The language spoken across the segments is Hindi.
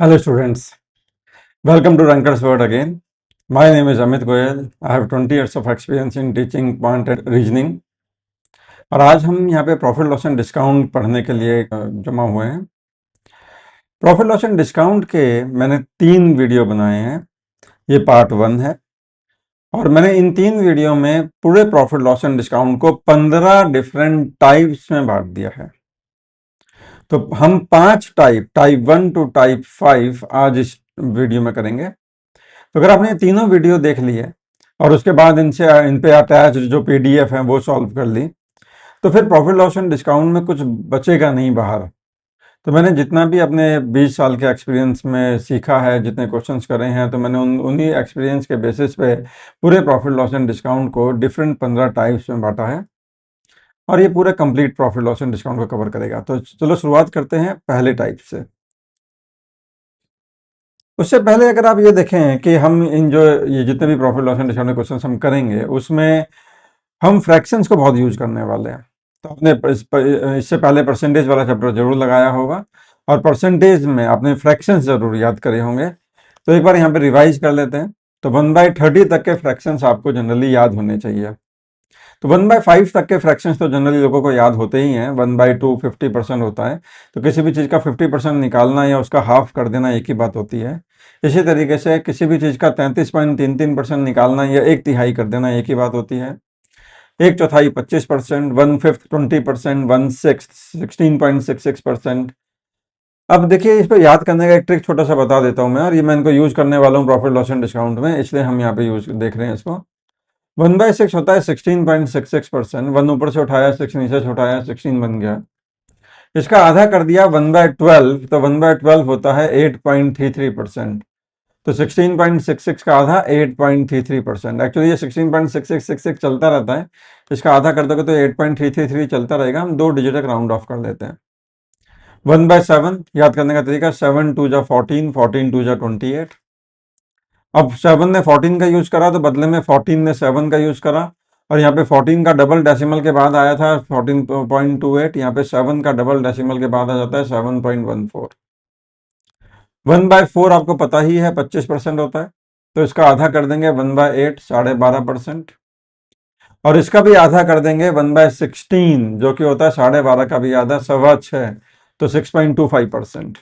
Hello students, welcome to Rankar's World again. My name is Amit Goyal. I have 20 years of experience in teaching quant and reasoning. और आज हम यहाँ पे प्रॉफिट लॉस एंड डिस्काउंट पढ़ने के लिए जमा हुए हैं। प्रॉफिट लॉस एंड डिस्काउंट के मैंने 3 वीडियो बनाए हैं। ये पार्ट 1 है और मैंने इन 3 वीडियो में पूरे प्रॉफिट लॉस एंड डिस्काउंट को 15 डिफरेंट टाइप्स में बांट दिया है। तो हम 5 टाइप 1 टू टाइप 5 आज इस वीडियो में करेंगे। तो अगर आपने तीनों वीडियो देख ली है और उसके बाद इन पे अटैच जो पीडीएफ है वो सॉल्व कर ली, तो फिर प्रॉफिट लॉस एंड डिस्काउंट में कुछ बचेगा नहीं बाहर। तो मैंने जितना भी अपने 20 साल के एक्सपीरियंस में सीखा है, जितने क्वेश्चंस करे हैं, तो मैंने उन्हीं एक्सपीरियंस के बेसिस पे पूरे प्रॉफिट लॉस एंड डिस्काउंट को डिफरेंट 15 टाइप्स में बांटा है और ये पूरे complete profit loss and discount को कवर करेगा। तो चलो शुरुआत करते हैं पहले टाइप से। उससे पहले अगर आप ये देखें कि हम ये जितने भी profit loss and discount questions हम करेंगे उसमें हम फ्रैक्शंस को बहुत यूज करने वाले हैं। तो आपने इससे पहले परसेंटेज वाला चैप्टर जरूर लगाया होगा और परसेंटेज में आपने फ्रैक्शंस जरूर याद करे होंगे। तो एक बार यहाँ पे रिवाइज कर लेते हैं। तो 1/30 तक के फ्रैक्शंस आपको जनरली याद होने चाहिए। तो 1/5 तक के फ्रैक्शंस तो जनरली लोगों को याद होते ही हैं। 1/2 50% होता है। तो किसी भी चीज़ का 50% निकालना या उसका हाफ कर देना एक ही बात होती है। इसी तरीके से किसी भी चीज़ का 33.33% निकालना या 1/3 कर देना एक ही बात होती है। 1/4 25%, 1/5 20%, 1/6 16.66%। अब देखिए, इस पर याद करने का एक ट्रिक छोटा सा बता देता हूँ मैं, और ये मैं इनको यूज करने वाला हूँ प्रॉफिट लॉस एंड डिस्काउंट में, इसलिए हम यहाँ पे यूज देख रहे हैं इसको। 1/6 होता है 16.66%। 1 ऊपर से उठाया, 6 नीचे से उठाया, 16 बन गया। इसका आधा कर दिया 1/12, तो 1/12 होता है 8.33%। तो 16.66 का आधा 8.33%। एक्चुअली ये 16.6666 चलता रहता है। इसका आधा कर दोगे तो 8.333 चलता रहेगा। हम 2 डिजिट तक राउंड ऑफ कर देते हैं। 1/7 याद करने का तरीका, 7 2 जा 14, 14 2 जा 28। अब 7 ने 14 का यूज करा तो बदले में 14 ने 7 का यूज करा, और यहाँ पे 14 का डबल डेसिमल के बाद आया था 14.28। यहाँ पे 7 का डबल डेसिमल के बाद आ जाता है 7.14। 1/4 आपको पता ही है 25% होता है, तो इसका आधा कर देंगे 1/8 12.5%। और इसका भी आधा कर देंगे 1/16 जो कि होता है 12.5 का भी आधा 6.25, तो 6.25%।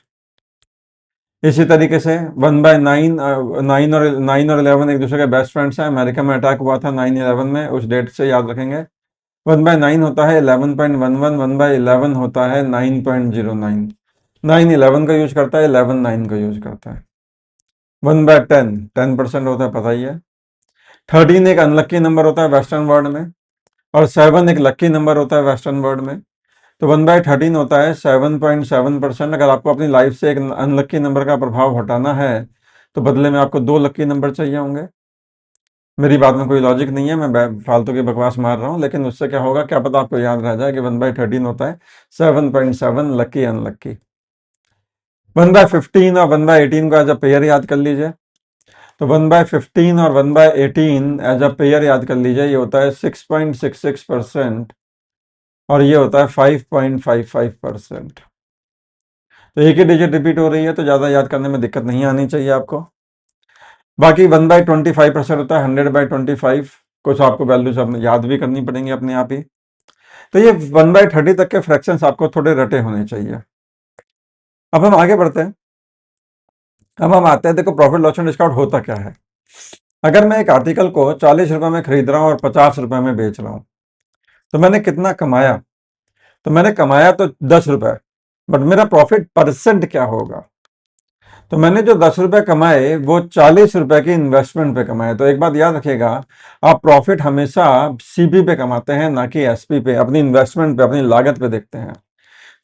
इसी तरीके से 1/9, 9 और 11 एक दूसरे के बेस्ट फ्रेंड्स हैं। अमेरिका में अटैक हुआ था 9/11 में, उस डेट से याद रखेंगे। 1/9 होता है 11.11, 1/11 होता है 9.09। 9 11 का यूज करता है, 11 9 का यूज करता है। 1/10 10% होता है, पता ही है। 13 एक अनलक्की नंबर होता है वेस्टर्न वर्ल्ड में, और 7 एक लक्की नंबर होता है वेस्टर्न वर्ल्ड में। तो 1/13 होता है 7.7%। अगर आपको अपनी लाइफ से एक अनलक्की नंबर का प्रभाव हटाना है तो बदले में आपको 2 लक्की नंबर चाहिए होंगे। मेरी बात में कोई लॉजिक नहीं है, मैं फालतू की बकवास मार रहा हूँ, लेकिन उससे क्या होगा, क्या पता आपको याद रह जाए कि 1/13 होता है 7.7 लक्की अनलक्की। 1/15 और 1/18 को एज अ पेयर याद कर लीजिए। तो 1/15 और 1/18 एज अ पेयर याद कर लीजिए। ये होता है 6.66% और ये होता है 5.55%। तो एक ही डिजिट रिपीट हो रही है, तो ज़्यादा याद करने में दिक्कत नहीं आनी चाहिए आपको। बाकी 1/25% होता है 100/25। कुछ आपको वैल्यूज अपने याद भी करनी पड़ेंगी अपने आप ही। तो ये 1/30 तक के फ्रैक्शंस आपको थोड़े रटे होने चाहिए। अब हम आगे बढ़ते हैं। अब हम आते हैं, देखो प्रॉफिट लॉस एंड डिस्काउंट होता क्या है। अगर मैं एक आर्टिकल को 40 रुपए में खरीद रहा हूँ और 50 रुपए में बेच रहा हूँ, तो मैंने कितना कमाया? तो मैंने कमाया तो 10 रुपए, बट मेरा प्रॉफिट परसेंट क्या होगा? तो मैंने जो 10 रुपए कमाए वो 40 रुपए की इन्वेस्टमेंट पे कमाए। तो एक बात याद रखिएगा, आप प्रॉफिट हमेशा सीपी पे कमाते हैं, ना कि एसपी पे, अपनी इन्वेस्टमेंट पे, अपनी लागत पे देखते हैं।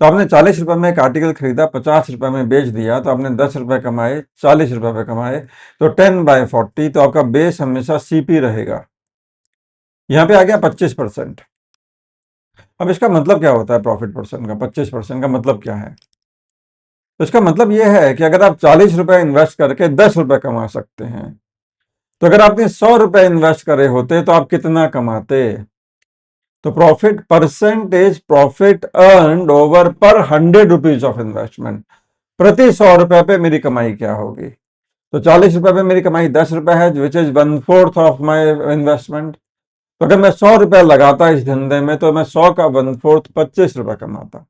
तो आपने 40 रुपए में एक आर्टिकल खरीदा, 50 रुपए में बेच दिया, तो आपने 10 रुपए कमाए, 40 रुपए पे कमाए। तो 10/40, तो आपका बेस हमेशा सीपी रहेगा। यहाँ पे आ गया 25%। अब इसका मतलब क्या होता है प्रॉफिट परसेंट का? 25% का मतलब क्या है? तो इसका मतलब यह है कि अगर आप 40 रुपए इन्वेस्ट करके 10 रुपए कमा सकते हैं, तो अगर आपने 100 रुपए इन्वेस्ट करे होते तो आप कितना कमाते? तो profit percentage, profit earn over पर 100 रुपीज ऑफ इन्वेस्टमेंट। प्रति 100 रुपए पे मेरी कमाई क्या होगी। तो 40 रुपए पे मेरी कमाई 10 रुपए है, which is 1/4 of my investment. तो अगर मैं 100 रुपए लगाता इस धंधे में तो मैं 100 का 1/4 25 रुपए कमाता।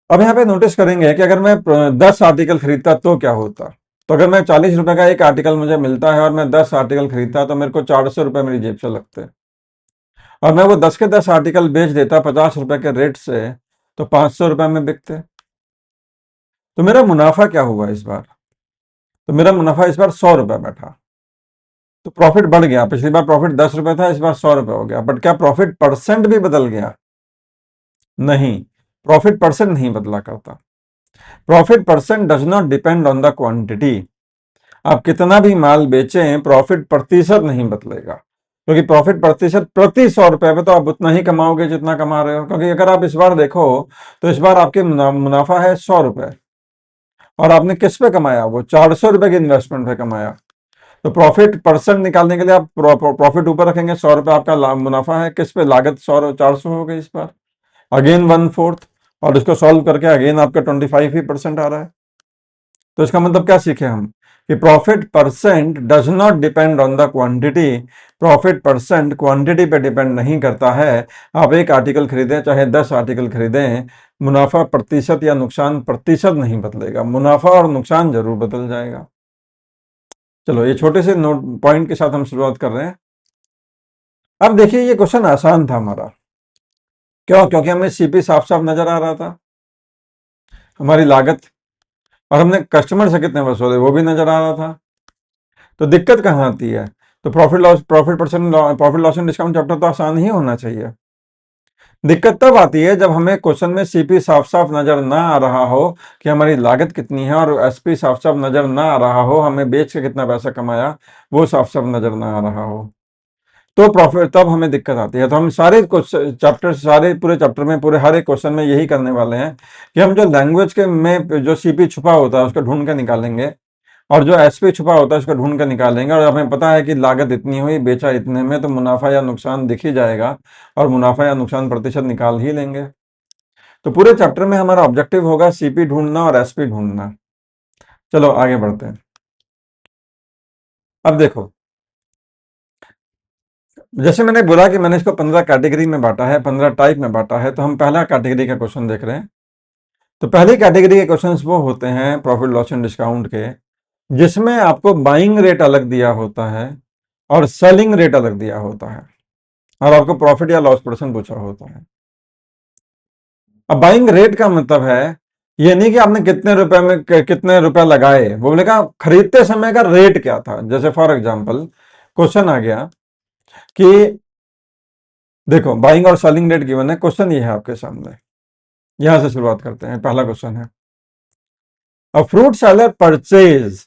अब यहाँ पे नोटिस करेंगे कि अगर मैं 10 आर्टिकल खरीदता तो क्या होता। तो अगर मैं 40 रुपए का एक आर्टिकल मुझे मिलता है और मैं 10 आर्टिकल खरीदता तो मेरे को 400 रुपए मेरी जेब से लगते, और मैं वो 10 के 10 आर्टिकल बेच देता 50 रुपए के रेट से, तो 500 रुपए में बिकते। तो मेरा मुनाफा क्या हुआ इस बार। तो मेरा मुनाफा इस बार 100 रुपए बैठा। तो प्रॉफिट बढ़ गया। पिछली बार प्रॉफिट 10 रुपए था, इस बार 100 रुपए हो गया। बट क्या प्रॉफिट परसेंट भी बदल गया? नहीं, प्रॉफिट परसेंट नहीं बदला करता। Profit percent does not depend on the quantity. आप कितना भी माल बेचें, प्रॉफिट प्रतिशत नहीं बदलेगा, क्योंकि प्रॉफिट प्रतिशत प्रति 100 रुपए पे तो आप उतना ही कमाओगे जितना कमा रहे हो। क्योंकि अगर आप इस बार देखो तो इस बार आपके मुनाफा है 100 रुपए, और आपने किस पे कमाया? वो 400 रुपए की इन्वेस्टमेंट पे कमाया। तो प्रॉफिट परसेंट निकालने के लिए आप प्रॉफिट ऊपर रखेंगे, 100 रुपए आपका मुनाफा है, किस पे? लागत 400 हो गई इस बार, अगेन 1/4, और इसको सॉल्व करके अगेन आपका 25% आ रहा है। तो इसका मतलब क्या सीखे हम कि profit percent does not depend on the quantity. Profit percent quantity पे डिपेंड नहीं करता है। आप एक आर्टिकल खरीदें चाहे 10 आर्टिकल खरीदें, मुनाफा प्रतिशत या नुकसान प्रतिशत नहीं बदलेगा, मुनाफा और नुकसान जरूर बदल जाएगा। चलो, ये छोटे से नोट पॉइंट के साथ हम शुरुआत कर रहे हैं। अब देखिए, ये क्वेश्चन आसान था हमारा। क्यों? क्योंकि हमें सीपी साफ साफ नजर आ रहा था, हमारी लागत, और हमने कस्टमर से कितने वसूले वो भी नजर आ रहा था। तो दिक्कत कहाँ आती है? तो profit loss and discount chapter तो आसान ही होना चाहिए। दिक्कत तब आती है जब हमें क्वेश्चन में सीपी साफ साफ नजर ना आ रहा हो कि हमारी लागत कितनी है, और एसपी साफ साफ नजर ना आ रहा हो हमने बेच के कितना पैसा कमाया, वो साफ साफ नजर ना आ रहा हो। तो प्रॉफिट, तब हमें दिक्कत आती है। तो हम सारे चैप्टर, सारे पूरे चैप्टर में, पूरे हर एक क्वेश्चन में यही करने वाले हैं कि हम जो लैंग्वेज के में जो सीपी छुपा होता है उसको ढूंढ के निकालेंगे, और जो एसपी छुपा होता है उसको ढूंढ कर निकालेंगे। और हमें पता है कि लागत इतनी हुई, बेचा इतने में, तो मुनाफा या नुकसान दिख ही जाएगा, और मुनाफा या नुकसान प्रतिशत निकाल ही लेंगे। तो पूरे चैप्टर में हमारा ऑब्जेक्टिव होगा सीपी ढूंढना और एसपी ढूंढना। चलो आगे बढ़ते हैं। अब देखो, जैसे मैंने बोला कि मैंने इसको 15 कैटेगरी में बांटा है, 15 टाइप में बांटा है। तो हम पहला कैटेगरी का क्वेश्चन देख रहे हैं। तो पहली कैटेगरी के क्वेश्चंस वो होते हैं प्रॉफिट लॉस एंड डिस्काउंट के, जिसमें आपको बाइंग रेट अलग दिया होता है और सेलिंग रेट अलग दिया होता है, और आपको प्रॉफिट या लॉस परसेंट पूछा होता है। अब बाइंग रेट का मतलब है, ये नहीं कि आपने कितने रुपए में कितने रुपए लगाए, वो बोलेगा खरीदते समय का रेट क्या था। जैसे फॉर एग्जांपल क्वेश्चन आ गया कि देखो, बाइंग और सेलिंग रेट गिवन है, क्वेश्चन ये है आपके सामने। यहां से शुरुआत करते हैं। पहला क्वेश्चन है, a fruit seller purchase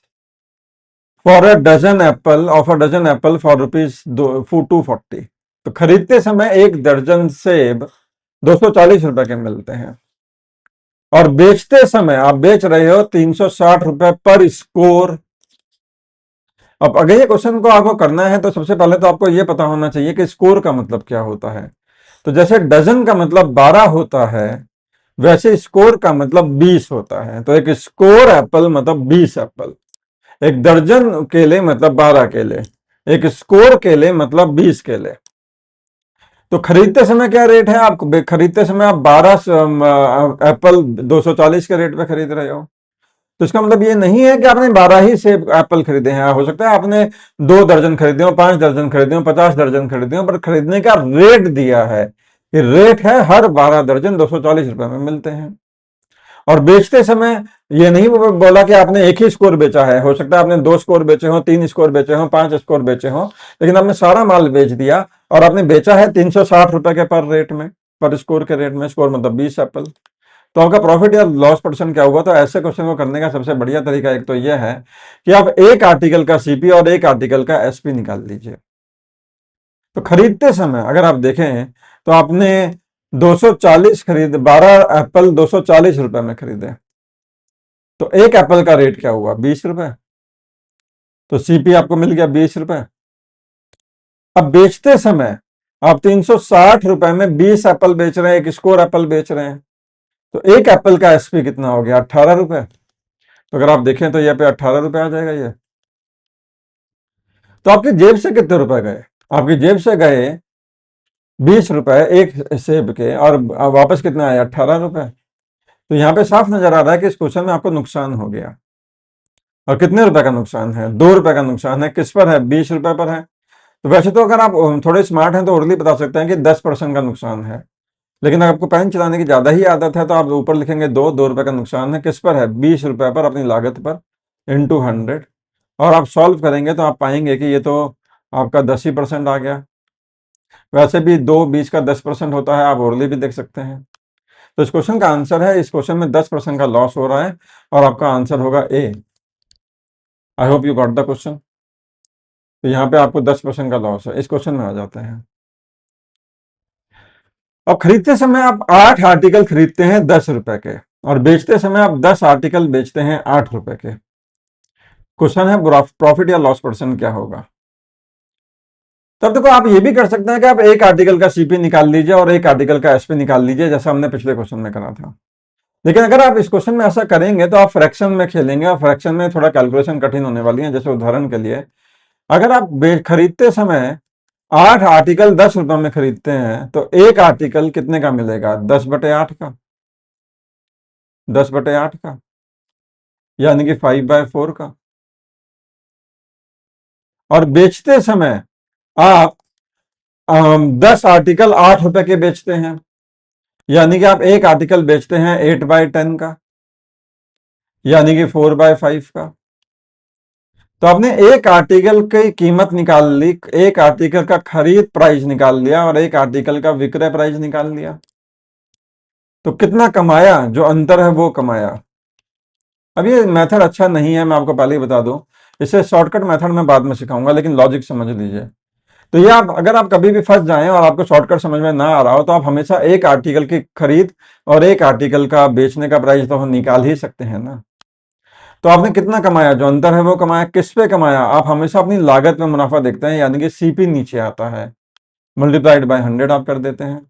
for a dozen apple of a dozen apple for rupees 240। तो खरीदते समय एक दर्जन सेब 240 रुपए के मिलते हैं, और बेचते समय आप बेच रहे हो 360 रुपए पर स्कोर। अब अगर ये क्वेश्चन को आपको करना है तो सबसे पहले तो आपको ये पता होना चाहिए कि स्कोर का मतलब क्या होता है। तो जैसे डजन का मतलब 12 होता है, वैसे स्कोर का मतलब 20 होता है। तो एक स्कोर एप्पल मतलब 20 एप्पल, एक दर्जन केले मतलब 12 केले, एक स्कोर केले मतलब 20 केले। तो खरीदते समय क्या रेट है? आप खरीदते समय आप 12 एप्पल 240 के रेट पे खरीद रहे हो। तो इसका मतलब ये नहीं है कि आपने 12 ही सेब एप्पल खरीदे हैं। हो सकता है आपने 2 दर्जन खरीदे हो, 5 दर्जन खरीदे हो, 50 दर्जन खरीदे हो, पर खरीदने का रेट दिया है। ये रेट है हर 12 दर्जन 240 रुपए में मिलते हैं। और बेचते समय ये नहीं बोला कि आपने एक ही स्कोर बेचा है। हो सकता है आपने 2 स्कोर बेचे हो, 3 स्कोर बेचे हो, 5 स्कोर बेचे हो, लेकिन आपने सारा माल बेच दिया और आपने बेचा है 360 रुपए के पर रेट में, पर स्कोर के रेट में। स्कोर मतलब 20 एप्पल। तो आपका प्रॉफिट या लॉस परसेंट क्या हुआ? तो ऐसे क्वेश्चन को करने का सबसे बढ़िया तरीका एक तो यह है कि आप एक आर्टिकल का सीपी और एक आर्टिकल का एसपी निकाल लीजिए। तो खरीदते समय अगर आप देखें तो आपने 240 खरीद, 12 एप्पल 240 रुपए में खरीदे, तो एक एप्पल का रेट क्या हुआ? 20 रुपए। तो सीपी आपको मिल गया 20 रुपए। अब बेचते समय आप 360 रुपए में 20 एप्पल बेच रहे हैं, एक स्कोर एप्पल बेच रहे हैं, तो एक एप्पल का एसपी कितना हो गया? 18 रुपए। तो अगर आप देखें तो यहाँ पे 18 रुपए आ जाएगा ये। तो आपकी जेब से कितने रुपए गए? आपकी जेब से गए 20 रुपए एक सेब के, और वापस कितना आया? 18 रुपए। तो यहाँ पे साफ नजर आ रहा है कि इस क्वेश्चन में आपको नुकसान हो गया। और कितने रुपए का नुकसान है? 2 रुपए का नुकसान है। किस पर है? 20 रुपए पर है। तो वैसे तो अगर आप थोड़े स्मार्ट हैं तो अर्ली बता सकते हैं कि 10% का नुकसान है, लेकिन अगर आपको पेन चलाने की ज्यादा ही आदत है तो आप ऊपर लिखेंगे 2 रुपए का नुकसान है। किस पर है? 20 रुपए पर, अपनी लागत पर, इंटू 100। और आप सॉल्व करेंगे तो आप पाएंगे कि ये तो आपका 10% आ गया। वैसे भी 2 20 का 10% होता है, आप ओरली भी देख सकते हैं। तो इस क्वेश्चन का आंसर है, इस क्वेश्चन में 10% का लॉस हो रहा है, और आपका आंसर होगा A. I hope you got the question. तो यहाँ पे आपको 10% का लॉस है। इस क्वेश्चन में आ जाते हैं। अब खरीदते समय आप 8 आर्टिकल खरीदते हैं 10 रुपए के, और बेचते समय आप 10 आर्टिकल बेचते हैं 8 रुपए के। क्वेश्चन है प्रॉफिट या लॉस परसेंट क्या होगा? तब देखो, आप ये भी कर सकते हैं कि आप एक आर्टिकल का सीपी निकाल लीजिए और एक आर्टिकल का एसपी निकाल लीजिए, जैसा हमने पिछले क्वेश्चन में करा था। लेकिन अगर आप इस क्वेश्चन में ऐसा करेंगे तो आप फ्रैक्शन में खेलेंगे, और फ्रैक्शन में थोड़ा कैलकुलेशन कठिन होने वाली है। जैसे उदाहरण के लिए, अगर आप खरीदते समय 8 आर्टिकल 10 रुपए में खरीदते हैं तो एक आर्टिकल कितने का मिलेगा? 10/8 का। 10/8 का, यानी कि 5/4 का। और बेचते समय आप 10 आर्टिकल 8 रुपए के बेचते हैं, यानी कि आप एक आर्टिकल बेचते हैं 8/10 का, यानी कि 4/5 का। तो आपने एक आर्टिकल की कीमत निकाल ली, एक आर्टिकल का खरीद प्राइस निकाल लिया और एक आर्टिकल का विक्रय प्राइस निकाल लिया। तो कितना कमाया? जो अंतर है वो कमाया। अब ये मेथड अच्छा नहीं है, मैं आपको पहले ही बता दूं। इसे शॉर्टकट मेथड में बाद में सिखाऊंगा, लेकिन लॉजिक समझ लीजिए। तो ये आप, अगर आप कभी भी फंस जाएं और आपको शॉर्टकट समझ में ना आ रहा हो, तो आप हमेशा एक आर्टिकल की खरीद और एक आर्टिकल का बेचने का प्राइस तो हम निकाल ही सकते हैं ना। तो आपने कितना कमाया? जो अंतर है वो कमाया। किस पे कमाया? आप हमेशा अपनी लागत में मुनाफा देखते हैं, यानी कि सीपी नीचे आता है, मल्टीप्लाइड बाय 100 आप कर देते हैं।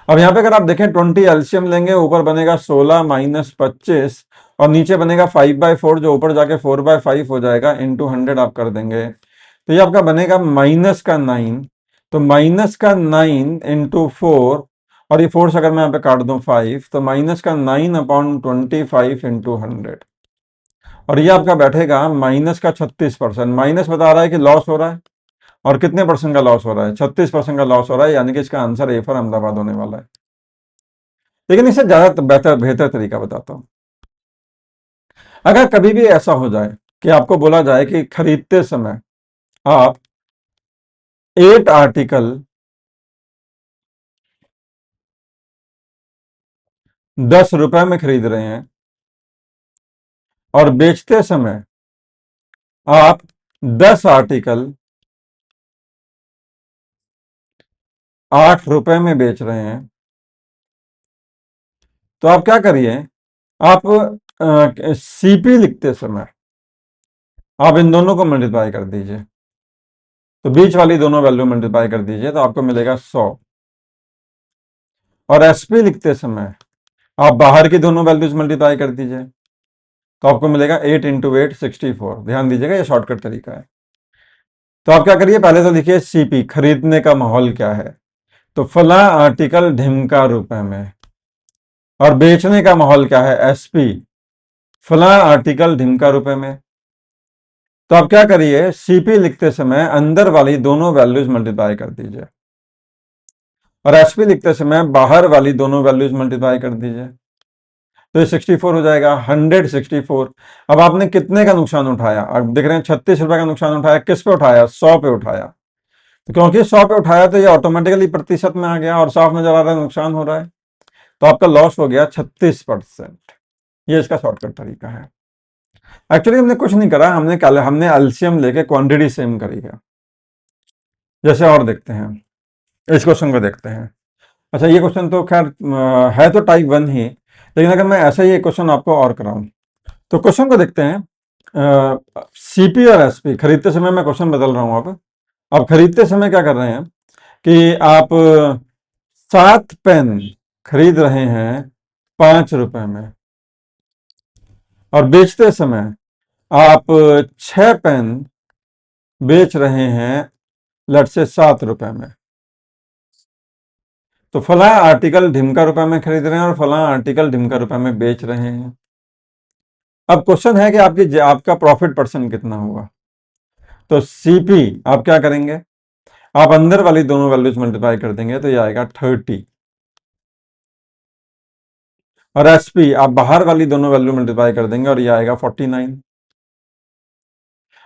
अब यहाँ पे अगर आप देखें 20 एलसीएम लेंगे, ऊपर बनेगा 16 माइनस 25, और नीचे बनेगा 5/4, जो ऊपर जाके 4/5 हो जाएगा, इंटू 100 आप कर देंगे। तो ये आपका बनेगा -9। तो -9 इंटू 4, और ये 4 से अगर मैं यहाँ पे काट दूं 5, तो -9/25 इंटू 100। और ये आपका बैठेगा -36%। माइनस बता रहा है कि लॉस हो रहा है, और कितने परसेंट का लॉस हो रहा है? 36% का लॉस हो रहा है, यानी कि इसका आंसर ए फॉर अहमदाबाद होने वाला है। लेकिन इससे ज्यादा बेहतर तरीका बताता हूं। अगर कभी भी ऐसा हो जाए कि आपको बोला जाए कि खरीदते समय आप 8 आर्टिकल 10 रुपए में खरीद रहे हैं, और बेचते समय आप 10 आर्टिकल 8 रुपए में बेच रहे हैं, तो आप क्या करिए? आप सीपी लिखते समय आप इन दोनों को मल्टीप्लाई कर दीजिए। तो बीच वाली दोनों वैल्यू मल्टीप्लाई कर दीजिए, तो आपको मिलेगा 100। और एसपी लिखते समय आप बाहर की दोनों वैल्यूज मल्टीप्लाई कर दीजिए, तो आपको मिलेगा 8 इंटू 8 64। ध्यान दीजिएगा, ये शॉर्टकट तरीका है। तो आप क्या करिए? पहले तो लिखिए सीपी, खरीदने का माहौल क्या है। तो फला आर्टिकल ढिमका रुपए में। और बेचने का माहौल क्या है? एसपी, फला आर्टिकल ढिमका रुपए में। तो आप क्या करिए? सीपी लिखते समय अंदर वाली दोनों वैल्यूज मल्टीप्लाई कर दीजिए, और एसपी लिखते समय बाहर वाली दोनों वैल्यूज मल्टीप्लाई कर दीजिए। तो ये 64 हो जाएगा, 164। अब आपने कितने का नुकसान उठाया? अब देख रहे हैं 36 रुपए का नुकसान उठाया। किस पे उठाया? 100 पे उठाया। तो क्योंकि 100 पे उठाया तो ये ऑटोमेटिकली प्रतिशत में आ गया, और साफ नजर आ रहा है नुकसान हो रहा है। तो आपका लॉस हो गया 36%। ये इसका शॉर्टकट तरीका है। एक्चुअली हमने कुछ नहीं करा, हमने एलसीएम लेके क्वांटिटी सेम करी है। जैसे और देखते हैं, इस क्वेश्चन को देखते हैं। अच्छा, ये क्वेश्चन तो खैर है तो टाइप 1 ही, लेकिन अगर मैं ऐसा ही एक क्वेश्चन आपको और कराऊं, तो क्वेश्चन को देखते हैं। सीपी और एसपी खरीदते समय, मैं क्वेश्चन बदल रहा हूं। अब खरीदते समय क्या कर रहे हैं कि आप 7 पेन खरीद रहे हैं 5 रुपए में, और बेचते समय आप 6 पेन बेच रहे हैं लेट से 7 रुपए में, तो फला आर्टिकल ढिमका रुपए में खरीद रहे हैं और फला आर्टिकल ढिमका रुपए में बेच रहे हैं। अब क्वेश्चन है कि आपका प्रॉफिट परसेंट कितना होगा। तो सीपी आप क्या करेंगे, आप अंदर वाली दोनों वैल्यूज मल्टीप्लाई कर देंगे तो ये आएगा 30, और एसपी आप बाहर वाली दोनों वैल्यू मल्टीप्लाई कर देंगे और ये आएगा 49।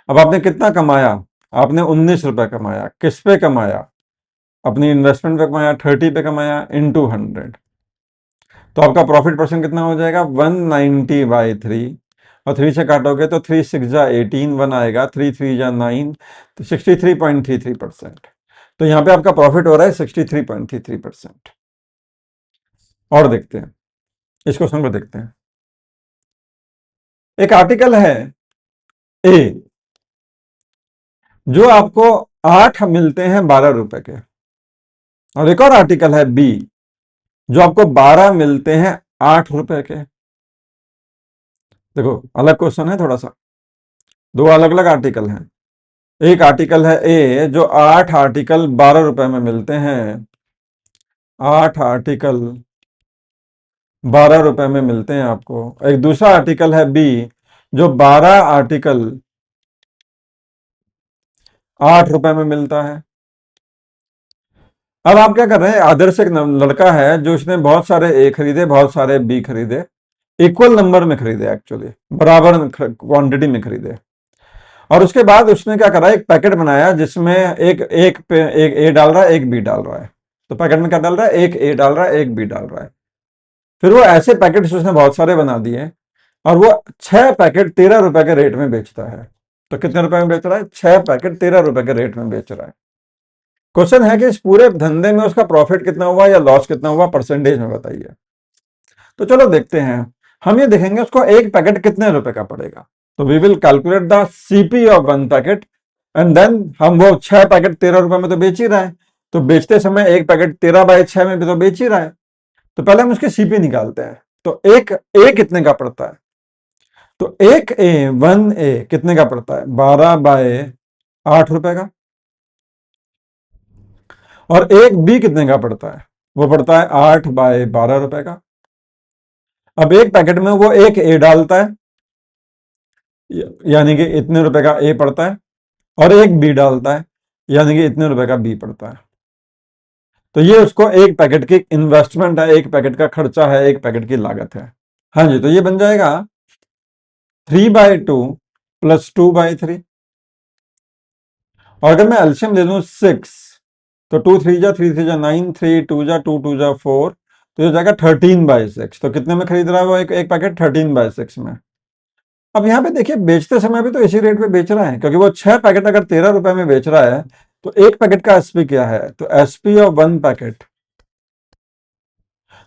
अब आपने कितना कमाया, आपने 19 रुपए कमाया। किस पे कमाया, अपनी इन्वेस्टमेंट पे कमाया, 30 पे कमाया इंटू 100। तो आपका प्रॉफिट परसेंट कितना हो जाएगा, 190/3, और 3 से काटोगे तो 3 6 जा 18, 1 आएगा, 3 3 जा 9, तो 63.33%। तो यहां पे आपका प्रॉफिट हो रहा है 63.33%। और देखते हैं, इस क्वेश्चन को देखते हैं। एक आर्टिकल है ए जो आपको 8 मिलते हैं 12 रुपए के, और एक और आर्टिकल है बी जो आपको 12 मिलते हैं 8 रुपए के। देखो अलग क्वेश्चन है थोड़ा सा, दो अलग अलग आर्टिकल हैं। एक आर्टिकल है ए जो 8 आर्टिकल 12 रुपए में मिलते हैं, 8 आर्टिकल 12 रुपए में मिलते हैं आपको। एक दूसरा आर्टिकल है बी जो 12 आर्टिकल 8 रुपए में मिलता है। अब आप क्या कर रहे हैं, आदर्श एक लड़का है जो इसने बहुत सारे ए खरीदे, बहुत सारे बी खरीदे, इक्वल नंबर में खरीदे, एक्चुअली बराबर क्वांटिटी में खरीदे, और उसके बाद उसने क्या करा, एक पैकेट बनाया जिसमें एक ए डाल रहा है, एक बी डाल रहा है। तो पैकेट में क्या डाल रहा है, एक ए डाल रहा है, एक बी डाल रहा है। फिर वो ऐसे पैकेट उसने बहुत सारे बना दिए, और वो 6 पैकेट 13 रुपए के रेट में बेचता है। तो कितने रुपए में बेच रहा है, 6 पैकेट 13 रुपए के रेट में बेच रहा है। क्वेश्चन है कि इस पूरे धंधे में उसका प्रॉफिट कितना हुआ या लॉस कितना हुआ, परसेंटेज में बताइए। तो चलो देखते हैं, हम ये देखेंगे उसको एक पैकेट कितने रुपए का पड़ेगा। तो we will calculate the CP of 1 packet, and then हम वो 6 पैकेट 13 रुपए में तो बेच ही रहा है, तो बेचते समय एक पैकेट 13/6 में भी तो बेच ही रहा है। तो पहले हम उसकी सीपी निकालते हैं। तो एक ए कितने का पड़ता है, तो एक ए 1 ए कितने का पड़ता है, 12/8 रुपए का। और एक बी कितने का पड़ता है, वो पड़ता है 8/12 रुपए का। अब एक पैकेट में वो एक ए डालता है, यानी कि इतने रुपए का ए पड़ता है, और एक बी डालता है, यानी कि इतने रुपए का बी पड़ता है। तो ये उसको एक पैकेट की इन्वेस्टमेंट है, एक पैकेट का खर्चा है, एक पैकेट की लागत है। हाँ जी, तो ये बन जाएगा 3/2 प्लस 2/3। और अगर मैं एल्शियम ले लूं 6, तो 2 3 जा 3 3 जा 9, 3 2 जा 2 2 जा 4, तो ये हो जाएगा 13/6। तो कितने में खरीद रहा है वो एक पैकेट, 13/6 में। अब यहाँ पे देखिए, बेचते समय भी तो इसी रेट पे बेच रहा है, क्योंकि वो 6 पैकेट अगर 13 रुपए में बेच रहा है, तो एक पैकेट का एसपी क्या है, तो एसपी ऑफ 1 पैकेट,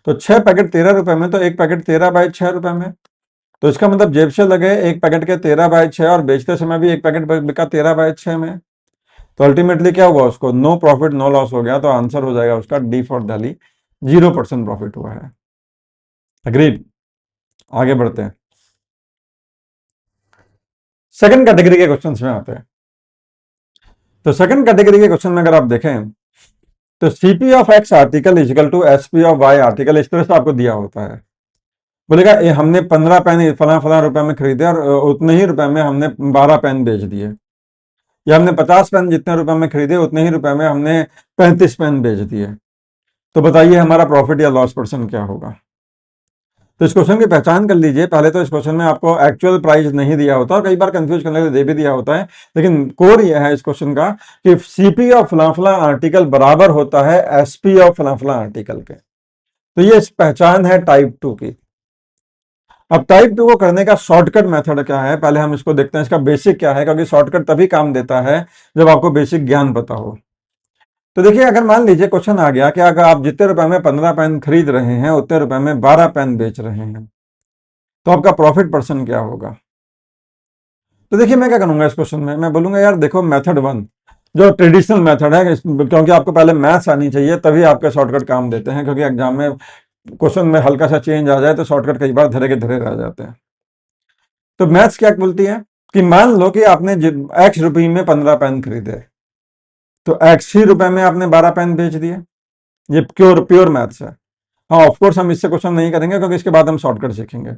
तो 6 पैकेट 13 रुपए में, तो एक पैकेट 13/6 रुपए में। तो इसका मतलब जेब से लगे एक पैकेट के 13/6, और बेचते समय भी एक पैकेट बिका 13/6 में। तो अल्टीमेटली क्या हुआ, उसको नो प्रॉफिट नो लॉस हो गया। तो आंसर हो जाएगा उसका डी फॉर दिल्ली, 0% प्रॉफिट हुआ है। अग्रीड। आगे बढ़ते हैं, सेकंड कैटेगरी के क्वेश्चन में आते हैं। तो सेकंड कैटेगरी के क्वेश्चन में अगर आप देखें, तो CP of X article is equal to SP of Y article, इस तरह से आपको दिया होता है। बोलेगा हमने 15 पेन फला फला रुपए में खरीदे, और उतने ही रुपए में हमने 12 पेन बेच दिए, या हमने 50 पेन जितने रुपए में खरीदे उतने ही रुपए में हमने 35 पेन बेच दिए। तो बताइए हमारा प्रॉफिट या लॉस परसेंट क्या होगा। तो इस क्वेश्चन की पहचान कर लीजिए। पहले तो इस क्वेश्चन में आपको एक्चुअल प्राइस नहीं दिया होता, और कई बार कंफ्यूज करने के लिए दे भी दिया होता है, लेकिन कोर यह है इस क्वेश्चन का कि सीपी ऑफ फला आर्टिकल बराबर होता है एसपी ऑफ फला आर्टिकल के। तो ये पहचान है टाइप 2 की। अब टाइप 2 को करने का शॉर्टकट मेथड क्या है, पहले हम इसको देखते हैं, इसका बेसिक क्या है, क्योंकि शॉर्टकट तभी काम देता है जब आपको बेसिक ज्ञान पता हो। तो देखिए, अगर मान लीजिए क्वेश्चन आ गया कि अगर आप जितने रुपए में 15 पेन खरीद रहे हैं उतने रुपए में 12 पेन बेच रहे हैं, तो आपका प्रॉफिट परसेंट क्या होगा। तो देखिए, मैं क्या करूंगा इस क्वेश्चन में, मैं बोलूंगा यार देखो मेथड 1 जो ट्रेडिशनल मेथड है, क्योंकि आपको पहले मैथ्स आनी चाहिए, तभी आपके शॉर्टकट काम देते हैं, क्योंकि एग्जाम में क्वेश्चन में हल्का सा चेंज आ जाए तो शॉर्टकट कई बार धरे के धरे रह जाते हैं। तो मैथ्स क्या बोलती है कि मान लो कि आपने एक्स रुपये में 15 पेन खरीदे, तो एक्स ही रुपए में आपने 12 पेन बेच दिए। ये प्योर प्योर मैथ्स है। हाँ, ऑफकोर्स हम इससे क्वेश्चन नहीं करेंगे क्योंकि इसके बाद हम शॉर्टकट सीखेंगे।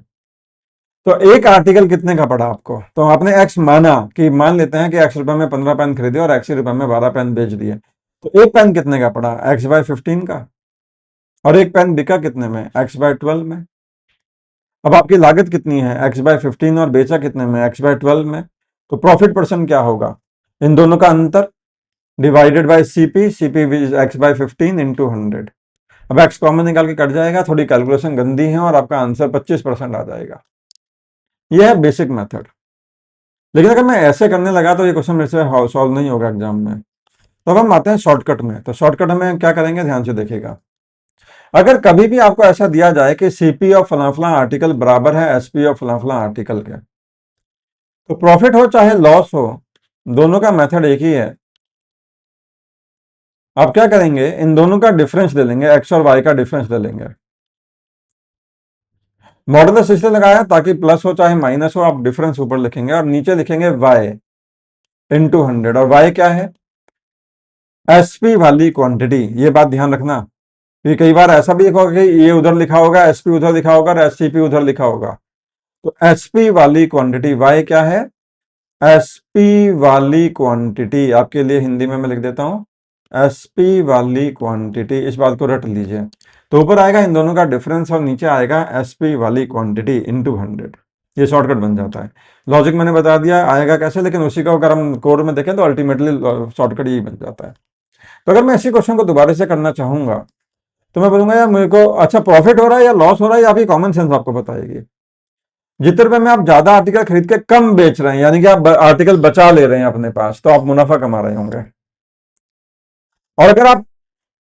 तो एक आर्टिकल कितने का पड़ा आपको, तो आपने एक्स माना कि मान लेते हैं कि एक्स रुपए में 15 पेन खरीदे और एक्स ही रुपए में 12 पेन बेच दिए, तो एक पेन कितने का पड़ा, एक्स बाय 15 का। और एक पेन बिका कितने में, एक्स बाय 12 में। अब आपकी लागत कितनी है, एक्स बाय 15, और बेचा कितने में, एक्स बाय 12 में। तो प्रॉफिट परसेंट क्या होगा, इन दोनों का अंतर divided by CP, CP X by 15 into 100। अब एक्स कॉमन निकाल के कट जाएगा, थोड़ी कैलकुलेशन गंदी है और आपका आंसर 25% आ जाएगा। यह है बेसिक मेथड। लेकिन अगर मैं ऐसे करने लगा तो ये क्वेश्चन मेरे से सॉल्व नहीं होगा एग्जाम में। तो अब हम आते हैं शॉर्टकट में। तो शॉर्टकट में क्या करेंगे, ध्यान से देखिएगा। अगर कभी भी आपको ऐसा दिया जाए कि सीपी ऑफ फला फला आर्टिकल बराबर है एसपी ऑफ फला फला आर्टिकल के, तो प्रॉफिट हो चाहे लॉस हो, दोनों का मेथड एक ही है। आप क्या करेंगे, इन दोनों का डिफरेंस ले लेंगे, एक्स और वाई का डिफरेंस ले लेंगे। मॉडुलस इसलिए लगाया ताकि प्लस हो चाहे माइनस हो, आप डिफरेंस ऊपर लिखेंगे और नीचे लिखेंगे वाई इंटू 100। और वाई क्या है, एसपी वाली क्वांटिटी। ये बात ध्यान रखना, कि कई बार ऐसा भी होगा कि ये उधर लिखा होगा, एसपी उधर लिखा होगा और एससीपी उधर लिखा होगा। तो एसपी वाली क्वांटिटी, वाई क्या है, एसपी वाली क्वांटिटी। आपके लिए हिंदी में मैं लिख देता हूं, एसपी वाली क्वांटिटी। इस बात को रट लीजिए। तो ऊपर आएगा इन दोनों का डिफरेंस और नीचे आएगा एसपी वाली क्वांटिटी इंटू 100। ये शॉर्टकट बन जाता है। लॉजिक मैंने बता दिया आएगा कैसे, लेकिन उसी को अगर हम कोड में देखें तो अल्टीमेटली शॉर्टकट यही बन जाता है। तो अगर मैं इसी क्वेश्चन को दोबारा से करना चाहूंगा तो मैं बोलूंगा यार मेरे को अच्छा प्रॉफिट हो रहा है या लॉस हो रहा है, या आपकी कॉमन सेंस आपको बताएगी। जितने रुपए में आप ज्यादा आर्टिकल खरीद के कम बेच रहे हैं, यानी कि आप आर्टिकल बचा ले रहे हैं अपने पास, तो आप मुनाफा कमा रहे होंगे। और अगर आप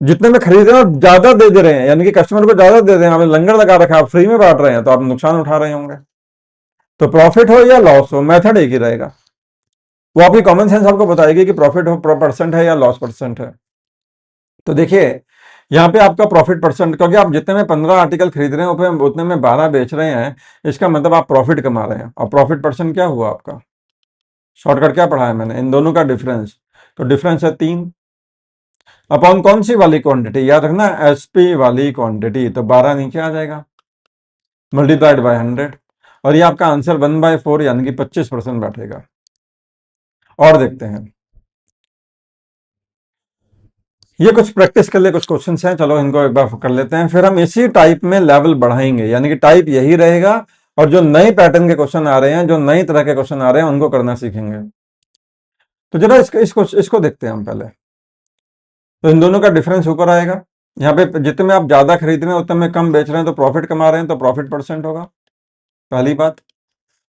जितने में खरीद रहे हैं और ज्यादा दे दे रहे हैं, यानी कि कस्टमर को ज्यादा दे रहे हैं, आपने लंगर लगा रखा है, आप फ्री में बांट रहे हैं, तो आप नुकसान उठा रहे होंगे। तो प्रॉफिट हो या लॉस हो, मेथड एक ही रहेगा। वो आपकी कॉमन सेंस आपको बताएगी कि प्रॉफिट हो परसेंट है या लॉस परसेंट है। तो देखिए यहाँ पे आपका प्रॉफिट परसेंट, क्योंकि आप जितने में 15 आर्टिकल खरीद रहे हैं उतने में 12 बेच रहे हैं, इसका मतलब आप प्रॉफिट कमा रहे हैं। और प्रॉफिट परसेंट क्या हुआ आपका, शॉर्टकट क्या पढ़ा है मैंने, इन दोनों का डिफरेंस। तो डिफरेंस है 3 अपॉन कौन सी वाली क्वांटिटी, याद रखना एसपी वाली क्वांटिटी। तो 12 नीचे आ जाएगा मल्टीप्लाइड बाय 100, और ये आपका आंसर 1/4 यानी कि 25% बैठेगा। और देखते हैं, ये कुछ प्रैक्टिस के लिए कुछ क्वेश्चंस हैं, चलो इनको एक बार कर लेते हैं, फिर हम इसी टाइप में लेवल बढ़ाएंगे, यानी कि टाइप यही रहेगा और जो नए पैटर्न के क्वेश्चन आ रहे हैं, जो नई तरह के क्वेश्चन आ रहे हैं, उनको करना सीखेंगे। तो जरा इसको देखते हैं हम पहले। तो इन दोनों का डिफरेंस ऊपर आएगा, यहाँ पे जितने में आप ज्यादा खरीद रहे हैं उतने में कम बेच रहे हैं, तो प्रॉफिट कमा रहे हैं, तो प्रॉफिट परसेंट होगा, पहली बात।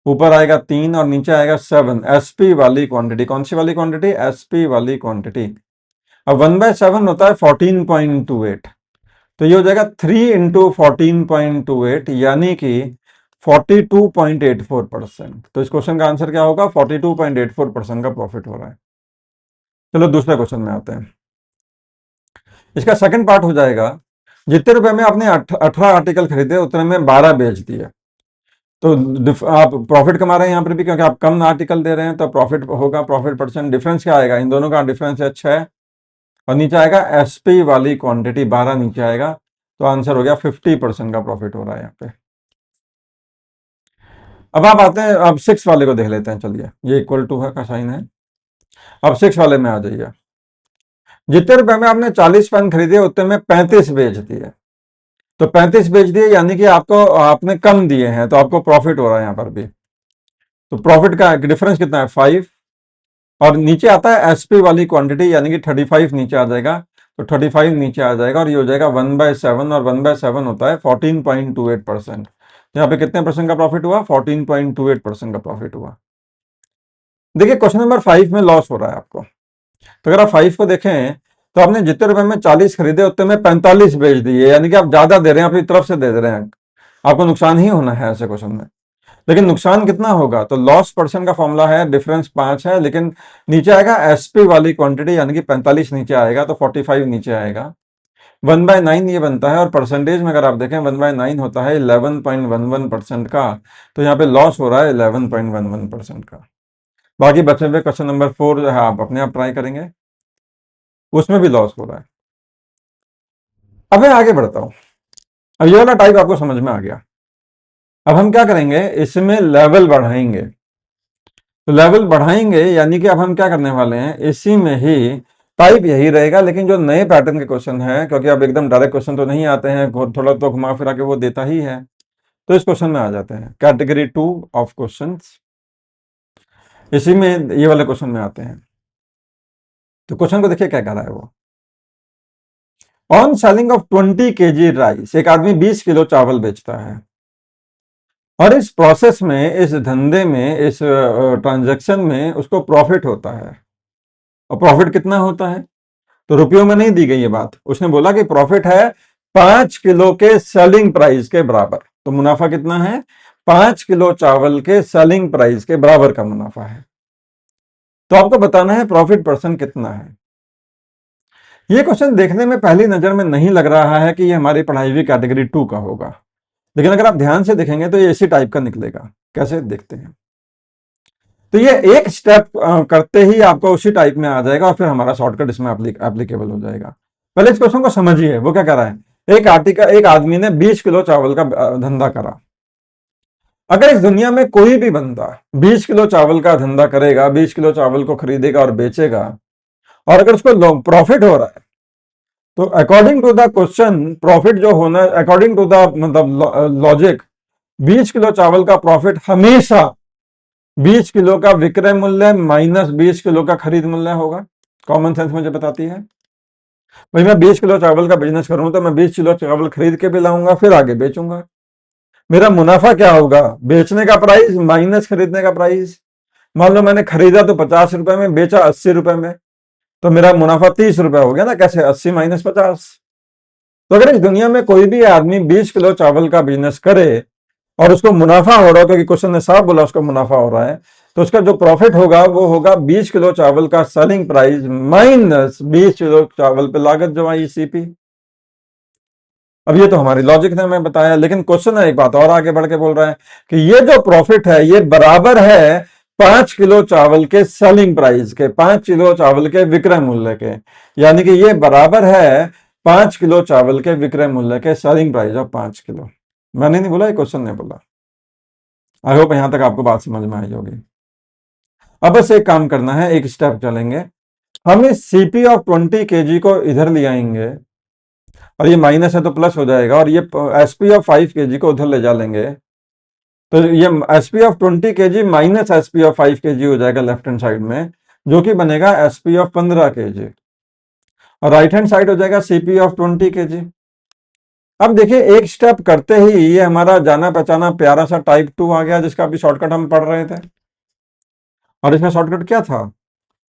ऊपर आएगा 3 और नीचे आएगा 7, एसपी वाली क्वांटिटी। कौन सी वाली क्वांटिटी, एसपी वाली क्वांटिटी। अब 1/7 होता है 14.28, तो ये हो जाएगा 3 इंटू 14.28 यानी कि 42.84%। तो इस क्वेश्चन का आंसर क्या होगा, 42.84% का प्रॉफिट हो रहा है। चलो दूसरे क्वेश्चन में आते हैं। इसका सेकंड पार्ट हो जाएगा, जितने रुपए में आपने 18 आर्टिकल खरीदे उतने में 12 बेच दिए, तो आप प्रॉफिट कमा रहे हैं यहाँ पर भी, क्योंकि आप कम आर्टिकल दे रहे हैं, तो प्रॉफिट होगा, प्रॉफिट परसेंट। डिफरेंस क्या आएगा, इन दोनों का डिफरेंस है 6, और नीचे आएगा एसपी वाली क्वांटिटी 12 नीचे आएगा, तो आंसर हो गया 50% का प्रॉफिट हो रहा है यहाँ पे। अब आप आते हैं, अब 6 वाले को देख लेते हैं। चलिए, ये इक्वल टू है का साइन है। अब 6 वाले में आ जाइए। जितने रुपए में आपने 40 पेन खरीदे उतने में 35 बेच दिए, तो 35 बेच दिए यानी कि आपको आपने कम दिए हैं, तो आपको प्रॉफिट हो रहा है यहाँ पर भी। तो प्रॉफिट का डिफरेंस कितना है, 5, और नीचे आता है एसपी वाली क्वांटिटी यानी कि 35 नीचे आ जाएगा, तो 35 नीचे आ जाएगा और ये हो जाएगा 1/7, और 1/7 होता है 14.28%। यहाँ पे कितने परसेंट का प्रॉफिट हुआ, 14.28% का प्रॉफिट हुआ। देखिए क्वेश्चन नंबर 5 में लॉस हो रहा है आपको, तो अगर आप 5 को देखें तो आपने जितने रुपए में 40 खरीदे उतने में 45 बेच दिए, यानी कि आप ज्यादा दे रहे हैं, अपनी तरफ से दे रहे हैं, आपको नुकसान ही होना है ऐसे क्वेश्चन में। लेकिन नुकसान कितना होगा, तो लॉस परसेंट का फॉर्मूला है, डिफरेंस 5 है, लेकिन नीचे आएगा एसपी वाली क्वांटिटी यानी कि 45 नीचे आएगा, तो 45 नीचे आएगा। 1/9 ये बनता है, और परसेंटेज में अगर आप देखें 1/9 होता है 11.11% का, तो यहाँ पे लॉस हो रहा है 11.11% का। बाकी बचे हुए क्वेश्चन नंबर 4 जो है आप अपने आप ट्राई करेंगे, उसमें भी लॉस हो रहा है। अब मैं आगे बढ़ता हूँ। अब ये वाला टाइप आपको समझ में आ गया। अब हम क्या करेंगे, इसमें लेवल बढ़ाएंगे। तो लेवल बढ़ाएंगे यानी कि अब हम क्या करने वाले हैं, इसी में ही टाइप यही रहेगा, लेकिन जो नए पैटर्न के क्वेश्चन है, क्योंकि अब एकदम डायरेक्ट क्वेश्चन तो नहीं आते हैं, थोड़ा तो घुमा फिरा के वो देता ही है, तो इस क्वेश्चन में आ जाते हैं। कैटेगरी 2 ऑफ क्वेश्चंस, इसी में ये वाले क्वेश्चन में आते हैं। तो क्वेश्चन को देखिए क्या कह रहा है वो। On selling of 20 kg rice, एक आदमी 20 किलो चावल बेचता है, और इस प्रोसेस में, इस धंधे में, इस ट्रांजैक्शन में उसको प्रॉफिट होता है। और प्रॉफिट कितना होता है, तो रुपयों में नहीं दी गई ये बात, उसने बोला कि प्रॉफिट है 5 किलो के सेलिंग प्राइस के बराबर। तो मुनाफा कितना है, 5 किलो चावल के सेलिंग प्राइस के बराबर का मुनाफा है। तो आपको बताना है प्रॉफिट परसेंट कितना है। ये क्वेश्चन देखने में पहली नजर में नहीं लग रहा है कि ये हमारी पढ़ाई हुई कैटेगरी 2 का होगा, लेकिन अगर आप ध्यान से देखेंगे तो ये इसी टाइप का निकलेगा। कैसे देखते हैं, तो ये एक स्टेप करते ही आपको उसी टाइप में आ जाएगा, और फिर हमारा शॉर्टकट इसमें एप्लीकेबल हो जाएगा। पहले इस क्वेश्चन को समझिए, वो क्या कह रहा है। एक आदमी ने 20 किलो चावल का धंधा करा। अगर इस दुनिया में कोई भी बंदा 20 किलो चावल का धंधा करेगा, 20 किलो चावल को खरीदेगा और बेचेगा, और अगर उसको प्रॉफिट हो रहा है, तो according to the question profit जो होना, अकॉर्डिंग टू द मतलब लॉजिक, 20 किलो चावल का प्रॉफिट हमेशा 20 किलो का विक्रय मूल्य माइनस 20 किलो का खरीद मूल्य होगा। कॉमन सेंस मुझे बताती है भाई, मैं 20 किलो चावल का बिजनेस करूं तो मैं 20 किलो चावल खरीद के भी लाऊंगा, फिर आगे बेचूंगा। मेरा मुनाफा क्या होगा, बेचने का प्राइस माइनस खरीदने का प्राइस। मान लो मैंने खरीदा तो 50 रुपए में, बेचा 80 रुपए में, तो मेरा मुनाफा 30 रुपए हो गया ना। कैसे, 80 माइनस 50। तो अगर इस दुनिया में कोई भी आदमी 20 किलो चावल का बिजनेस करे और उसको मुनाफा हो रहा है, क्योंकि क्वेश्चन ने साफ बोला उसको मुनाफा हो रहा है, तो उसका जो प्रॉफिट होगा वो होगा 20 किलो चावल का सेलिंग प्राइस माइनस 20 किलो चावल पे लागत जो आई सीपी। अब ये तो हमारी लॉजिक ने हमें बताया, लेकिन क्वेश्चन एक बात और आगे बढ़ के बोल रहा है कि ये जो प्रॉफिट है ये बराबर है 5 किलो चावल के सेलिंग प्राइस के, 5 किलो चावल के विक्रय मूल्य के। यानी कि ये बराबर है 5 किलो चावल के विक्रय मूल्य के, सेलिंग प्राइस ऑफ 5 किलो। मैंने नहीं बोला, ये क्वेश्चन ने बोला। आई होप यहां तक आपको बात समझ में आई होगी। अब बस एक काम करना है, एक स्टेप चलेंगे। हम इस सीपी ऑफ 20 kg को इधर ले आएंगे, और ये माइनस है तो प्लस हो जाएगा, और ये एसपी ऑफ 5 kg को उधर ले जा लेंगे, तो ये SP of 20 kg minus SP of 5 kg हो जाएगा लेफ्ट हैंड साइड में, जो कि बनेगा एसपी ऑफ 15 kg, और राइट हैंड साइड हो जाएगा सीपी ऑफ 20 kg। अब देखिए, एक स्टेप करते ही ये हमारा जाना पहचाना प्यारा सा टाइप 2 आ गया, जिसका अभी शॉर्टकट हम पढ़ रहे थे। और इसमें शॉर्टकट क्या था,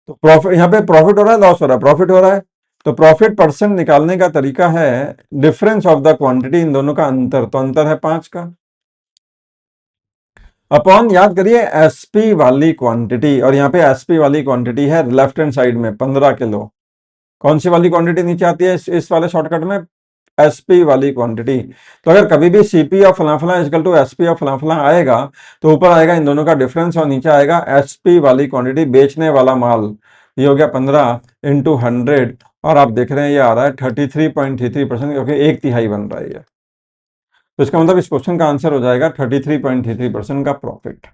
तो प्रॉफिट, यहाँ पे प्रॉफिट हो रहा है, लॉस हो रहा है, प्रॉफिट हो रहा है, तो प्रॉफिट परसेंट निकालने का तरीका है डिफरेंस ऑफ द क्वांटिटी, इन दोनों का अंतर, तो अंतर है 5 का, अपॉन, याद करिए, एसपी वाली क्वांटिटी, और यहाँ पे एसपी वाली क्वांटिटी है लेफ्ट हैंड साइड में 15 किलो। कौन सी वाली क्वांटिटी नीचे आती है इस वाले शॉर्टकट में, एसपी वाली क्वांटिटी। तो अगर कभी भी सीपी ऑफ फलाफला इजकल टू एसपी ऑफ फलाफला आएगा, तो ऊपर आएगा इन दोनों का डिफरेंस, और नीचे आएगा एसपी वाली क्वांटिटी, बेचने वाला माल। ये हो गया 15 इंटू 100, और आप देख रहे हैं ये आ रहा है 33.33%, क्योंकि एक तिहाई बन रहा है ये। तो इसका मतलब इस क्वेश्चन का आंसर हो जाएगा 33.33% का प्रॉफिट।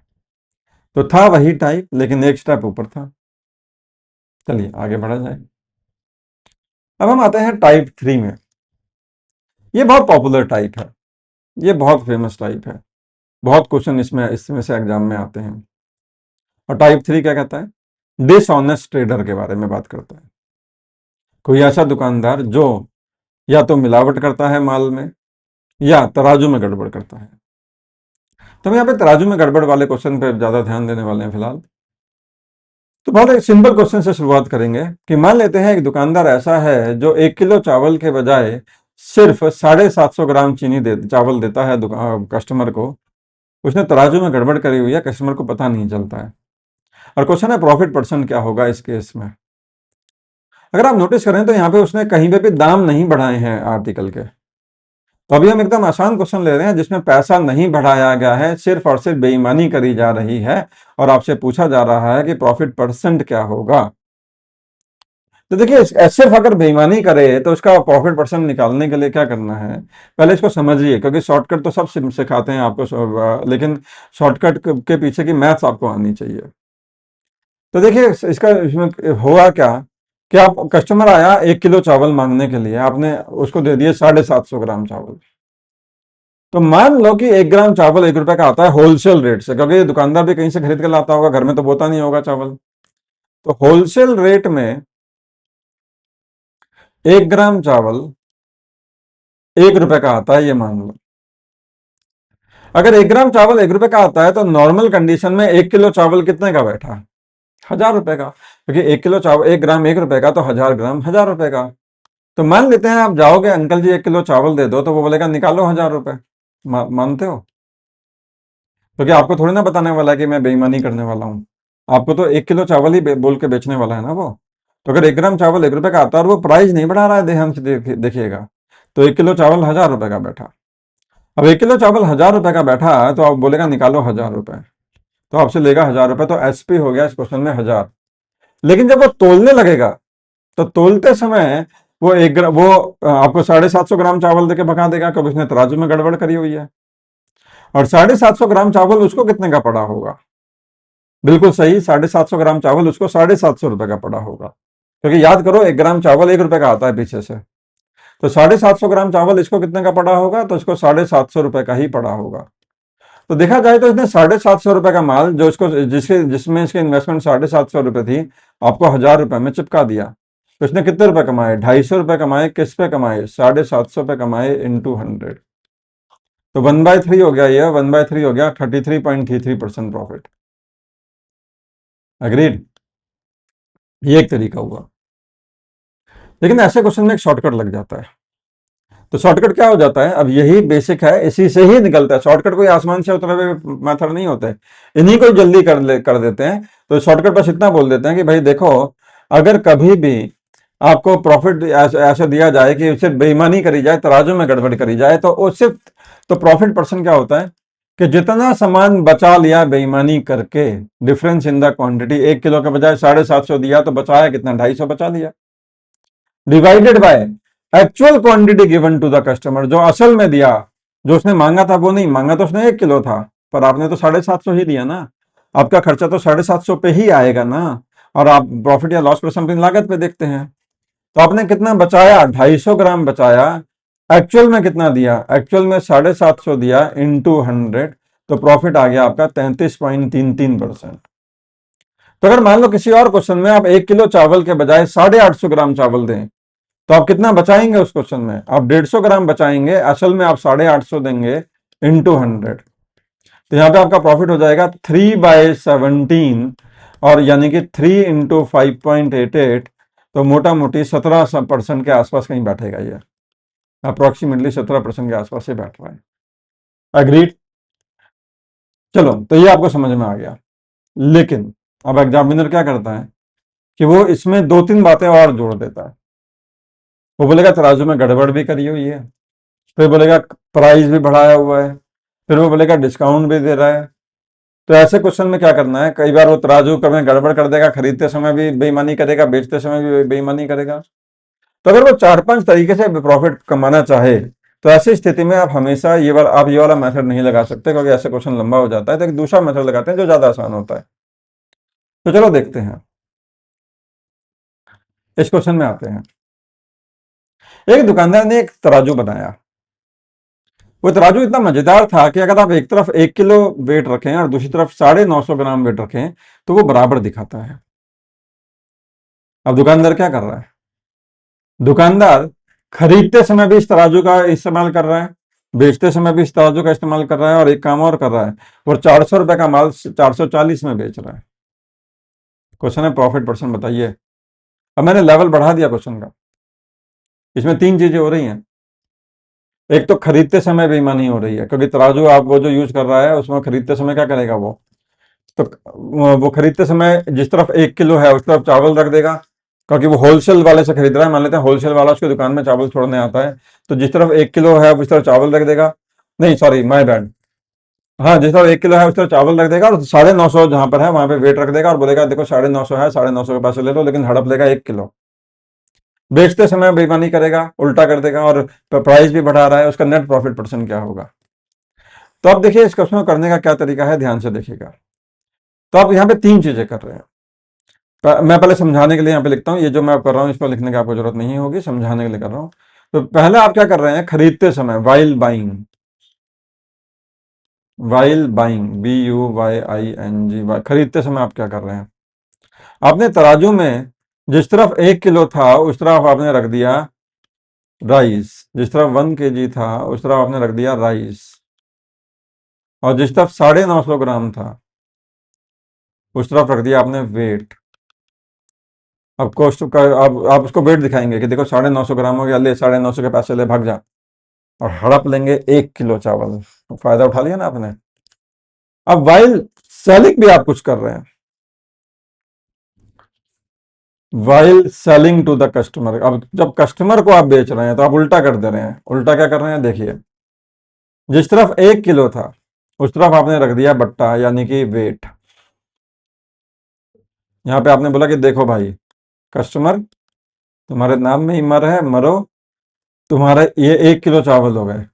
तो था वही टाइप, लेकिन एक स्टेप ऊपर था। चलिए आगे बढ़ा जाए। अब हम आते हैं टाइप 3 में। ये बहुत पॉपुलर टाइप है, ये बहुत फेमस टाइप है, बहुत क्वेश्चन इसमें से एग्जाम में आते हैं। और टाइप 3 क्या कहता है, डिसऑनेस्ट ट्रेडर के बारे में बात करता है। कोई ऐसा दुकानदार जो या तो मिलावट करता है माल में, या तराजू में गड़बड़ करता है। तो हम यहाँ पे तराजू में गड़बड़ वाले क्वेश्चन पे ज्यादा ध्यान देने वाले हैं फिलहाल। तो बहुत एक सिंपल क्वेश्चन से शुरुआत करेंगे कि मान लेते हैं एक दुकानदार ऐसा है जो 1 किलो चावल के बजाय सिर्फ 750 ग्राम चावल देता है कस्टमर को। उसने तराजू में गड़बड़ करी हुई है, कस्टमर को पता नहीं चलता है। और क्वेश्चन है प्रॉफिट परसेंट क्या होगा इस केस में। अगर आप नोटिस करें तो यहाँ पे उसने कहीं पे भी दाम नहीं बढ़ाए हैं आर्टिकल के। तो अभी हम एकदम आसान क्वेश्चन ले रहे हैं जिसमें पैसा नहीं बढ़ाया गया है, सिर्फ और सिर्फ बेईमानी करी जा रही है और आपसे पूछा जा रहा है कि प्रॉफिट परसेंट क्या होगा। तो देखिए सिर्फ अगर बेईमानी करे तो उसका प्रॉफिट परसेंट निकालने के लिए क्या करना है, पहले इसको समझिए, क्योंकि शॉर्टकट तो सब सिखाते हैं आपको, लेकिन शॉर्टकट के पीछे की मैथ्स आपको आनी चाहिए। तो देखिए इसका इसमें हुआ क्या कि आप कस्टमर आया 1 किलो चावल मांगने के लिए, आपने उसको दे दिए 750 ग्राम चावल। तो मान लो कि 1 ग्राम चावल 1 रुपए का आता है होलसेल रेट से, क्योंकि दुकानदार भी कहीं से खरीद कर लाता होगा, घर में तो बोता नहीं होगा चावल। तो होलसेल रेट में 1 ग्राम चावल 1 रुपए का आता है, ये मान लो। अगर 1 ग्राम चावल 1 रुपए का आता है तो नॉर्मल कंडीशन में 1 किलो चावल कितने का बैठा, 1000 रुपए का, क्योंकि 1 किलो चावल 1 ग्राम 1 रुपए का, तो 1000 ग्राम 1000 रुपए का। तो मान लेते हैं आप जाओगे, अंकल जी 1 किलो चावल दे दो, तो वो बोलेगा निकालो 1000 रुपए। मानते हो? क्योंकि आपको थोड़ी ना बताने वाला है कि मैं बेईमानी करने वाला हूँ, आपको तो 1 किलो चावल ही बोल के बेचने वाला है ना वो। तो अगर 1 ग्राम चावल 1 रुपए का आता है और वो प्राइस नहीं बढ़ा रहा है, ध्यान से देखिएगा, तो 1 किलो चावल 1000 रुपए का बैठा। अब 1 किलो चावल 1000 रुपए का बैठा है तो आप बोलेगा निकालो 1000 रुपए, तो आपसे लेगा 1000 रुपए, तो एसपी हो गया इस क्वेश्चन में 1000। लेकिन जब वो तोलने लगेगा तो तोलते समय वो आपको 750 ग्राम चावल देके भगा देगा, क्योंकि उसने तराजू में गड़बड़ करी हुई है। और 750 ग्राम चावल उसको कितने का पड़ा होगा? बिल्कुल सही, 750 ग्राम चावल उसको 750 रुपए का पड़ा होगा, क्योंकि याद करो 1 ग्राम चावल 1 रुपए का आता है पीछे से। तो 750 ग्राम चावल इसको कितने का पड़ा होगा? तो इसको 750 रुपए का ही पड़ा होगा। तो देखा जाए तो इसने 750 रुपए का माल, जो इसको जिसमें इसकी इन्वेस्टमेंट 750 रुपए थी, आपको 1000 रुपए में चिपका दिया। तो इसने कितने रुपए कमाए? 250 रुपए कमाए। किस पे कमाए? 750 पे कमाए इंटू 100। तो 1/3 हो गया, ये 1/3 हो गया, 33.33% प्रॉफिट। अग्रीड? ये एक तरीका हुआ। लेकिन ऐसे क्वेश्चन में एक शॉर्टकट लग जाता है। तो शॉर्टकट क्या हो जाता है? अब यही बेसिक है, इसी से ही निकलता है शॉर्टकट। कोई आसमान से उतरे हुए मेथड नहीं होते, इन्हीं को जल्दी कर देते हैं। तो शॉर्टकट बस इतना बोल देते हैं कि भाई देखो, अगर कभी भी आपको प्रॉफिट ऐसे दिया जाए कि सिर्फ बेईमानी करी जाए, तराजू में गड़बड़ करी जाए, तो वो सिर्फ, तो प्रॉफिट परसेंट क्या होता है कि जितना सामान बचा लिया बेईमानी करके, difference in the quantity, 1 kilo के बजाय 750 दिया तो बचाया कितना? 250 बचा लिया, divided by actual quantity given to the customer, जो असल में दिया। जो उसने मांगा था वो नहीं मांगा, तो उसने 1 किलो था, पर आपने तो 750 ही दिया ना। आपका खर्चा तो 750 पे ही आएगा ना। और आप प्रॉफिट या लॉस परसेंटेज लागत पे देखते हैं। तो आपने कितना बचाया? 250 ग्राम बचाया। एक्चुअल में कितना दिया? एक्चुअल में 750 दिया इंटू 100, तो प्रॉफिट आ गया आपका 33.33%। तो अगर मान लो किसी और क्वेश्चन में आप 1 किलो चावल के बजाय 850 ग्राम चावल दें, तो आप कितना बचाएंगे उस क्वेश्चन में? आप 150 ग्राम बचाएंगे, असल में आप 850 देंगे इंटू 100। तो यहाँ पे आपका प्रॉफिट हो जाएगा 3/17, और यानी कि 3 इंटू 5.88, तो मोटा मोटी 17% के आसपास कहीं बैठेगा ये, अप्रोक्सीमेटली 17% के आसपास से बैठ रहा है। अग्रीड? चलो, तो ये आपको समझ में आ गया। लेकिन अब एग्जामिनर क्या करता है कि वो इसमें 2-3 बातें और जोड़ देता है। वो बोलेगा तराजू में गड़बड़ भी करी हुई है, फिर बोलेगा प्राइस भी बढ़ाया हुआ है, फिर वो बोलेगा डिस्काउंट भी दे रहा है। तो ऐसे क्वेश्चन में क्या करना है? कई बार वो तराजू में गड़बड़ कर देगा, खरीदते समय भी बेईमानी करेगा, बेचते समय भी बेईमानी करेगा। तो अगर वो 4-5 तरीके से प्रॉफिट कमाना चाहे, तो ऐसी स्थिति में आप हमेशा आप ये वाला मेथड नहीं लगा सकते, क्योंकि ऐसे क्वेश्चन लंबा हो जाता है। तो एक दूसरा मेथड लगाते हैं जो ज्यादा आसान होता है। तो चलो देखते हैं, इस क्वेश्चन में आते हैं। एक दुकानदार ने एक तराजू बनाया। वो तराजू इतना मजेदार था कि अगर आप एक तरफ 1 किलो वेट रखें और दूसरी तरफ 950 ग्राम वेट रखें, तो वो बराबर दिखाता है। अब दुकानदार क्या कर रहा है? दुकानदार खरीदते समय भी इस तराजू का इस्तेमाल कर रहा है, बेचते समय भी इस तराजू का इस्तेमाल कर रहा है, और एक काम और कर रहा है, और 400 रुपए का माल 440 में बेच रहा है। क्वेश्चन है प्रॉफिट परसेंट बताइए। अब मैंने लेवल बढ़ा दिया क्वेश्चन का। इसमें 3 चीजें हो रही हैं। एक तो खरीदते समय बेईमानी हो रही है, क्योंकि तराजू आप वो जो यूज कर रहा है उसमें खरीदते समय क्या करेगा वो, तो वो खरीदते समय जिस तरफ 1 किलो है उस तरफ चावल रख देगा, क्योंकि वो होलसेल वाले से खरीद रहा है। मान लेते हैं होलसेल वाला उसकी दुकान में चावल छोड़ने आता है, तो जिस तरफ 1 किलो है उस तरफ चावल रख देगा। नहीं सॉरी, माय बैड। हाँ, जिस तरफ 1 किलो है उस तरफ चावल रख देगा, और 950 जहां पर है वहां पे वेट रख देगा और बोलेगा देखो 950 है, 950 के पैसे ले लो, लेकिन हड़प लेगा 1 किलो। बेचते समय बेईमानी करेगा, उल्टा कर देगा, और प्राइस भी बढ़ा रहा है, उसका नेट प्रॉफिट परसेंट क्या होगा। तो अब देखिए इस क्वेश्चन को करने का क्या तरीका है, ध्यान से देखिएगा। तो आप यहाँ पे 3 चीजें कर रहे हैं। मैं पहले समझाने के लिए यहाँ पे लिखता हूँ, ये जो मैं कर रहा हूँ इस पर लिखने की आपको जरूरत नहीं होगी, समझाने के लिए कर रहा हूँ। तो पहले आप क्या कर रहे हैं, खरीदते समय, while buying, while buying, BUYING, खरीदते समय आप क्या कर रहे हैं, आपने तराजू में जिस तरफ 1 किलो था उस तरफ आपने रख दिया राइस, जिस तरफ 1 kg था उस तरफ आपने रख दिया राइस, और जिस तरफ 950 ग्राम था उस तरफ रख दिया आपने वेट। अब कॉस्ट का आप उसको वेट दिखाएंगे कि देखो 950 ग्राम हो गया, ले 950 के पैसे ले, भाग जा, और हड़प लेंगे 1 किलो चावल। तो फायदा उठा लिया ना आपने। अब वाइल सेलिंग भी आप कुछ कर रहे हैं, while selling to the customer. अब जब कस्टमर को आप बेच रहे हैं तो आप उल्टा कर दे रहे हैं। उल्टा क्या कर रहे हैं, देखिए जिस तरफ 1 किलो था उस तरफ आपने रख दिया बट्टा, यानी कि वेट। यहां पे आपने बोला कि देखो भाई कस्टमर, तुम्हारे नाम में ही मर है, मरो, तुम्हारे ये 1 किलो चावल हो गए।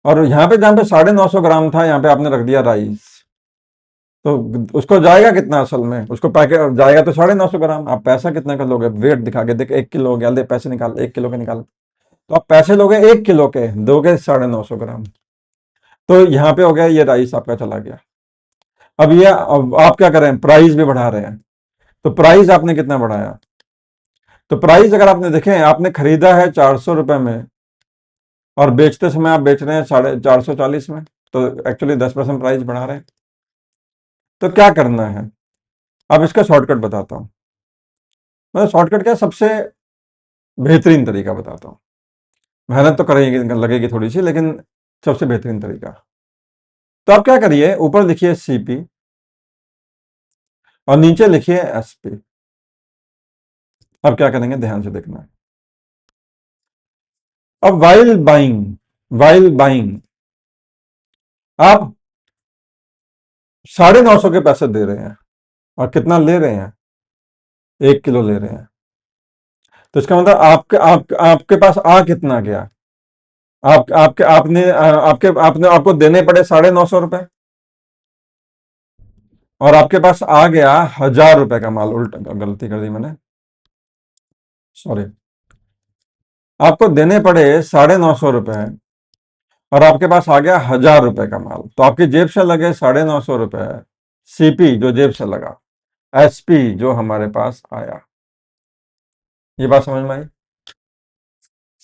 और यहाँ पे जहाँ पे 950 ग्राम था यहाँ पे आपने रख दिया राइस। तो उसको जाएगा कितना असल में, उसको पैकेट जाएगा तो 950 ग्राम। आप पैसा कितना का लोगे, वेट दिखा के, देख 1 किलो हो गया, ले पैसे निकाल, 1 किलो के निकाल। तो आप पैसे लोगे 1 किलो के, दोगे 950 ग्राम। तो यहाँ पे हो गया, ये राइस आपका चला गया। अब आप क्या करें, प्राइस भी बढ़ा रहे हैं। तो प्राइस आपने कितना बढ़ाया, तो प्राइस अगर आपने देखें, आपने खरीदा है 400 रुपए में और बेचते समय आप बेच रहे हैं 440 में, तो एक्चुअली 10% प्राइस बढ़ा रहे हैं। तो क्या करना है, अब इसका शॉर्टकट बताता हूं। मतलब शॉर्टकट क्या, सबसे बेहतरीन तरीका बताता हूं। मेहनत तो करेगी, लगेगी थोड़ी सी, लेकिन सबसे बेहतरीन तरीका। तो आप क्या करिए, ऊपर लिखिए CP और नीचे लिखिए SP। अब क्या करेंगे, ध्यान से देखना। अब वाइल बाइंग, वाइल बाइंग आप 950 के पैसे दे रहे हैं और कितना ले रहे हैं, 1 किलो ले रहे हैं। तो इसका मतलब आपके पास आ कितना गया, आप आपके आपने आपके आपने आपको देने पड़े 950 रुपए, और आपके पास आ गया 1000 रुपए का माल। उल्टा गलती कर दी मैंने, सॉरी। आपको देने पड़े 950 रुपए और आपके पास आ गया 1000 रुपए का माल, तो आपकी जेब से लगे 950 रुपए, CP जो जेब से लगा, SP जो हमारे पास आया। ये बात समझ में आई,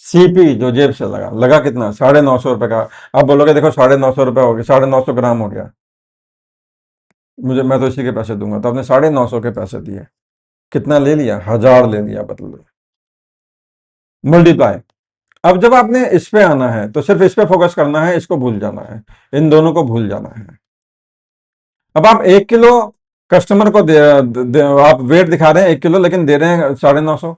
CP जो जेब से लगा, लगा कितना, 950 रुपए का। आप बोलोगे देखो 950 रुपए हो गए, 950 ग्राम हो गया, मैं तो इसी के पैसे दूंगा। तो आपने 950 के पैसे दिए, कितना ले लिया, 1000 ले लिया, बदल मल्टीप्लाई। अब जब आपने इस पे आना है तो सिर्फ इस पे फोकस करना है, इसको भूल जाना है, इन दोनों को भूल जाना है। अब आप 1 किलो कस्टमर को आप वेट दिखा रहे हैं 1 किलो, लेकिन दे रहे हैं 950।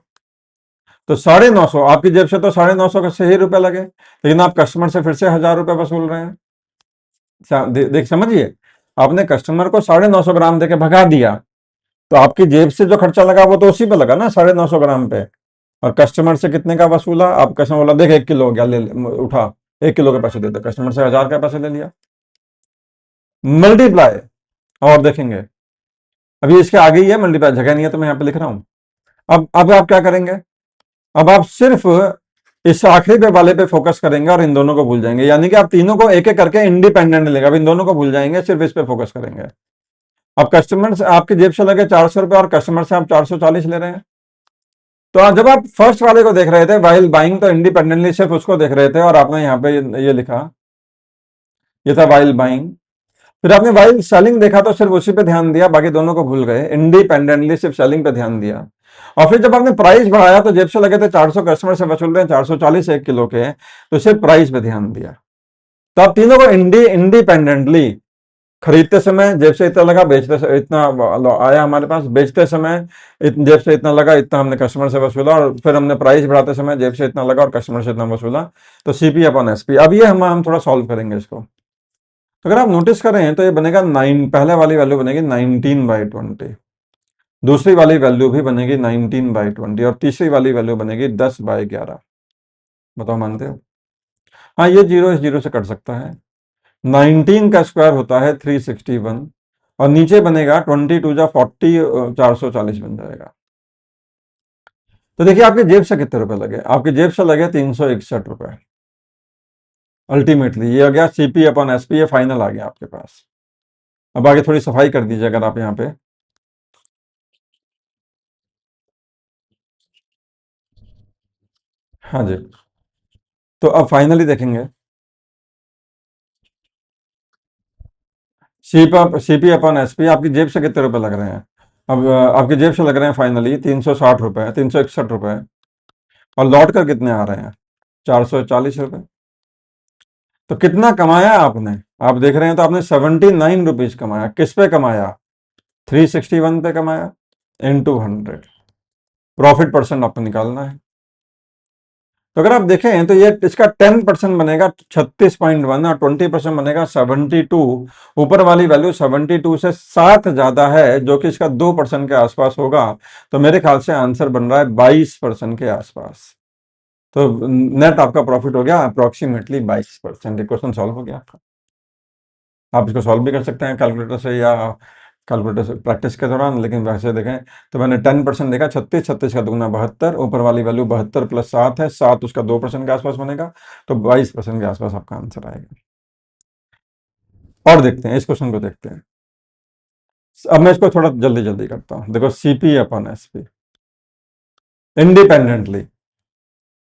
तो 950 आपकी जेब से तो 950 का से ही रुपए लगे, लेकिन आप कस्टमर से फिर से 1000 रुपए वसूल रहे हैं। देख समझिए, आपने कस्टमर को 950 ग्राम देके भगा दिया, तो आपकी जेब से जो खर्चा लगा वो तो उसी पे लगा ना, 950 ग्राम पे। और कस्टमर से कितने का वसूला, आप कस्टमर बोला देख 1 किलो हो गया, उठा 1 किलो के पैसे दे दो, कस्टमर से 1000 का पैसे ले लिया, मल्टीप्लाई। और देखेंगे अभी इसके आगे ही है मल्टीप्लाई, जगह नहीं है तो मैं यहाँ पे लिख रहा हूं। अब आप क्या करेंगे, अब आप सिर्फ इस आखिरी पे वाले पे फोकस करेंगे और इन दोनों को भूल जाएंगे, यानी कि आप तीनों को एक एक करके इंडिपेंडेंट लेगा, अब इन दोनों को भूल जाएंगे, सिर्फ इस पे फोकस करेंगे। अब कस्टमर से आपकी जेब से लगे 400 रुपए और कस्टमर से आप 440 ले रहे हैं। तो जब आप फर्स्ट वाले को देख रहे थे वाइल बाइंग, तो इंडिपेंडेंटली सिर्फ उसको देख रहे थे, और आपने यहाँ पे ये लिखा, ये था वाइल बाइंग। फिर आपने वाइल सेलिंग देखा तो सिर्फ उसी पे ध्यान दिया, बाकी दोनों को भूल गए, इंडिपेंडेंटली सिर्फ सेलिंग पे ध्यान दिया। और फिर जब आपने प्राइस बढ़ाया तो जेब से लगे थे 400, कस्टमर से वसूल रहे हैं 440 1 किलो के, तो सिर्फ प्राइस पे ध्यान दिया। तो आप तीनों को इंडिपेंडेंटली खरीदते समय जेब से इतना लगा, बेचते समय इतना आया हमारे पास, बेचते समय जेब से इतना लगा, इतना हमने कस्टमर से वसूला, और फिर हमने प्राइस बढ़ाते समय जेब से इतना लगा और कस्टमर से इतना वसूला। तो सीपी अपॉन एसपी। अब ये हम थोड़ा सॉल्व करेंगे इसको। तो अगर आप नोटिस करें तो ये बनेगा 9, पहले वाली वैल्यू बनेगी 19/20, दूसरी वाली वैल्यू भी बनेगी 19/20, और तीसरी वाली वैल्यू बनेगी 10/11। बताओ मानते हो? हाँ, ये जीरो इस जीरो से कट सकता है। 19 का स्क्वायर होता है 361, और नीचे बनेगा 22 जा 40, 440 बन जाएगा। तो देखिए आपके जेब से कितने रुपए लगे, आपके जेब से लगे 361 रुपए। अल्टीमेटली ये आ गया सीपी अपॉन एसपी, ये फाइनल आ गया आपके पास। अब आगे थोड़ी सफाई कर दीजिए अगर आप यहाँ पे। हाँ जी। तो अब फाइनली देखेंगे, सीपी अपॉन एसपी आपकी जेब से कितने रुपए लग रहे हैं। अब आपकी जेब से लग रहे हैं फाइनली 360 रुपए, 361 रुपए, और लौट कर कितने आ रहे हैं, 440 रुपए। तो कितना कमाया आपने, आप देख रहे हैं, तो आपने 79 रुपीज कमाया। किस पे कमाया, 361 पे कमाया, इंटू 100। प्रॉफिट परसेंट आपको निकालना है। तो अगर आप देखें तो ये इसका 10% बनेगा 36.1, और 20% बनेगा 72। ऊपर वाली वैल्यू 72 से 7 ज्यादा है, जो कि इसका 2% के आसपास होगा। तो मेरे ख्याल से आंसर बन रहा है 22% के आसपास। तो नेट आपका प्रॉफिट हो गया अप्रोक्सीमेटली 22%। क्वेश्चन सॉल्व हो गया आपका। आप इसको सॉल्व भी कर सकते हैं कैलकुलेटर से, या कैलकुलेटर से प्रैक्टिस के दौरान, लेकिन वैसे देखें तो मैंने 10% देखा, 36, 36 का दुगना 72, ऊपर वाली वैल्यू 72 + 7 है, 7 उसका 2% के आसपास बनेगा, तो 22% के आसपास आपका आंसर आएगा। और देखते हैं इस क्वेश्चन को, देखते हैं। अब मैं इसको थोड़ा जल्दी जल्दी करता हूँ। देखो सीपी अपॉन एसपी इंडिपेंडेंटली,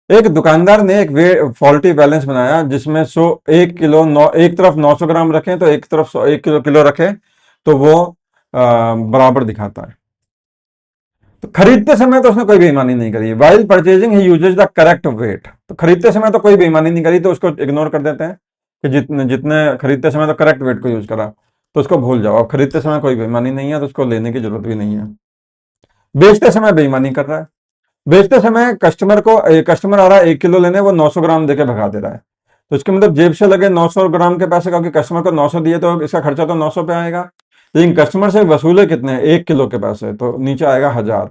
एक दुकानदार ने एक वे फॉल्टी बैलेंस बनाया जिसमें 1 किलो एक तरफ 900 ग्राम रखें तो एक तरफ 1 किलो रखें, तो वो बराबर दिखाता है। तो खरीदते समय तो उसने कोई बेईमानी नहीं करी। While purchasing he uses the correct weight. तो खरीदते समय तो कोई बेईमानी नहीं करी, तो उसको इग्नोर कर देते हैं कि जितने जितने खरीदते समय तो करेक्ट वेट को यूज करा, तो उसको भूल जाओ। अब खरीदते समय कोई बेईमानी नहीं है, तो उसको लेने की जरूरत भी नहीं है। बेचते समय बेईमानी कर रहा है। बेचते समय कस्टमर आ रहा है 1 किलो लेने, वो 900 ग्राम देके भगा दे रहा है। तो इसके मतलब जेब से लगे 900 ग्राम के पैसे, क्योंकि कस्टमर को 900 दिए तो इसका खर्चा तो 900 पे आएगा। लेकिन कस्टमर से वसूले कितने, 1 किलो के पैसे, तो नीचे आएगा 1000।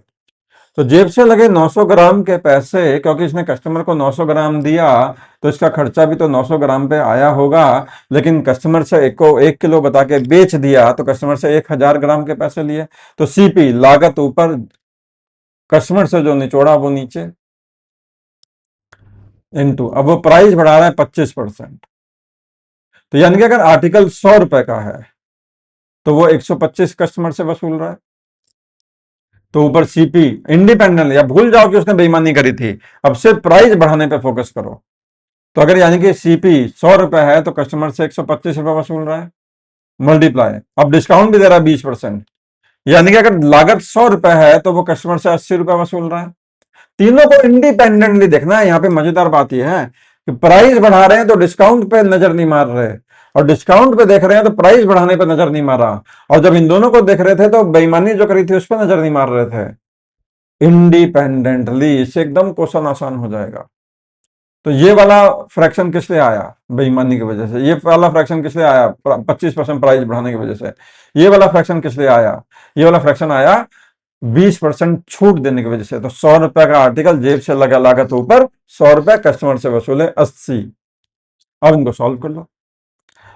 तो जेब से लगे 900 ग्राम के पैसे, क्योंकि इसने कस्टमर को 900 ग्राम दिया, तो इसका खर्चा भी तो 900 ग्राम पे आया होगा। लेकिन कस्टमर से एक को 1 किलो बता के बेच दिया, तो कस्टमर से 1000 ग्राम के पैसे लिए। तो सीपी लागत ऊपर, कस्टमर से जो निचोड़ा वो नीचे, इनटू, अब वो प्राइस बढ़ा रहा है 25%। तो यानी कि अगर आर्टिकल 100 रुपए का है, तो वो 125 कस्टमर से वसूल रहा है। तो ऊपर सीपी इंडिपेंडेंट, या भूल जाओ कि उसने बेईमानी करी थी, अब सिर्फ प्राइस बढ़ाने पे फोकस करो। तो अगर यानी कि सीपी 100 रुपए है, तो कस्टमर से 125 रुपए वसूल रहा है, मल्टीप्लाई, अब डिस्काउंट भी दे रहा है 20%। यानी कि अगर लागत 100 रुपए है, तो वो कस्टमर से 80 रुपए वसूल रहा है। तीनों को इंडिपेंडेंटली देखना है। यहाँ पे मजेदार बात यह है कि प्राइस बढ़ा रहे हैं तो डिस्काउंट पे नजर नहीं मार रहे, और डिस्काउंट पे देख रहे हैं तो प्राइस बढ़ाने पे नजर नहीं मारा। और जब इन दोनों को देख रहे थे तो बेईमानी जो करी थी उस पर नजर नहीं मार रहे थे। इंडिपेंडेंटली, इससे एकदम क्वेश्चन आसान हो जाएगा। तो ये वाला फ्रैक्शन किस लिए आया, बेईमानी की वजह से। ये वाला फ्रैक्शन किस लिए आया, 25% प्राइस बढ़ाने की वजह से। ये वाला फ्रैक्शन किस लिए आया, ये वाला फ्रैक्शन आया 20% छूट देने की वजह से। तो 100 रुपए का आर्टिकल, जेब से लगा लागत ऊपर, 100 रुपए कस्टमर से वसूले 80। अब इनको सॉल्व कर लो।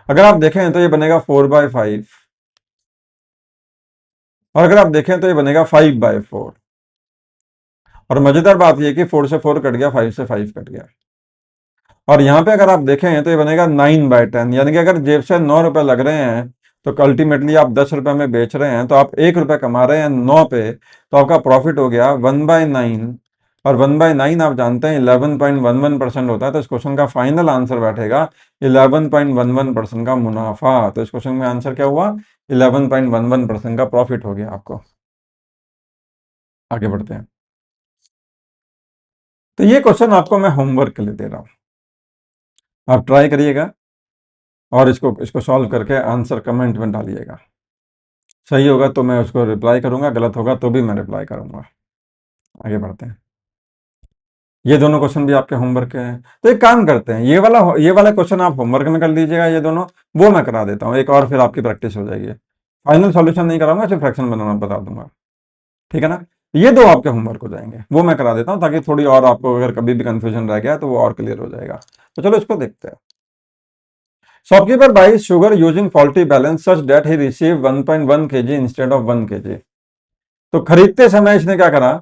अगर आप देखें तो ये बनेगा 4/5, और अगर आप देखें तो ये बनेगा 5/4। और मजेदार बात यह कि 4 से 4 कट गया, 5 से 5 कट गया। और यहाँ पे अगर आप देखें तो ये बनेगा 9/10, यानी कि अगर जेब से 9 रुपए लग रहे हैं, तो अल्टीमेटली आप 10 रुपए में बेच रहे हैं, तो आप 1 रुपए कमा रहे हैं 9 पे, तो आपका प्रॉफिट हो गया 1/9। और 1/9 आप जानते हैं 11.11% होता है। तो इस क्वेश्चन का फाइनल आंसर बैठेगा 11.11% का मुनाफा। तो इस क्वेश्चन में आंसर क्या हुआ, 11.11% का प्रॉफिट हो गया आपको। आगे बढ़ते हैं। तो ये क्वेश्चन आपको मैं होमवर्क के लिए दे रहा हूं, आप ट्राई करिएगा। और इसको इसको सॉल्व करके आंसर कमेंट में डालिएगा। सही होगा तो मैं उसको रिप्लाई करूंगा, गलत होगा तो भी मैं रिप्लाई करूंगा। आगे बढ़ते हैं। ये दोनों क्वेश्चन भी आपके होमवर्क के हैं, तो एक काम करते हैं, ये वाला क्वेश्चन आप होमवर्क में कर लीजिएगा, ये दोनों वो मैं करा देता हूँ एक और, फिर आपकी प्रैक्टिस हो जाएगी। फाइनल सॉल्यूशन नहीं कराऊंगा, सिर्फ फ्रैक्शन बनाना बता दूंगा, ठीक है ना। ये दो आपके होमवर्क हो जाएंगे, वो मैं करा देता हूँ, ताकि थोड़ी और आपको अगर कभी भी कंफ्यूजन रह गया तो वो और क्लियर हो जाएगा। तो चलो इसको देखते हैं। Shopkeeper buys sugar using faulty balance such that he receive 1.1 kg instead of 1 kg। तो खरीदते समय इसने क्या करा,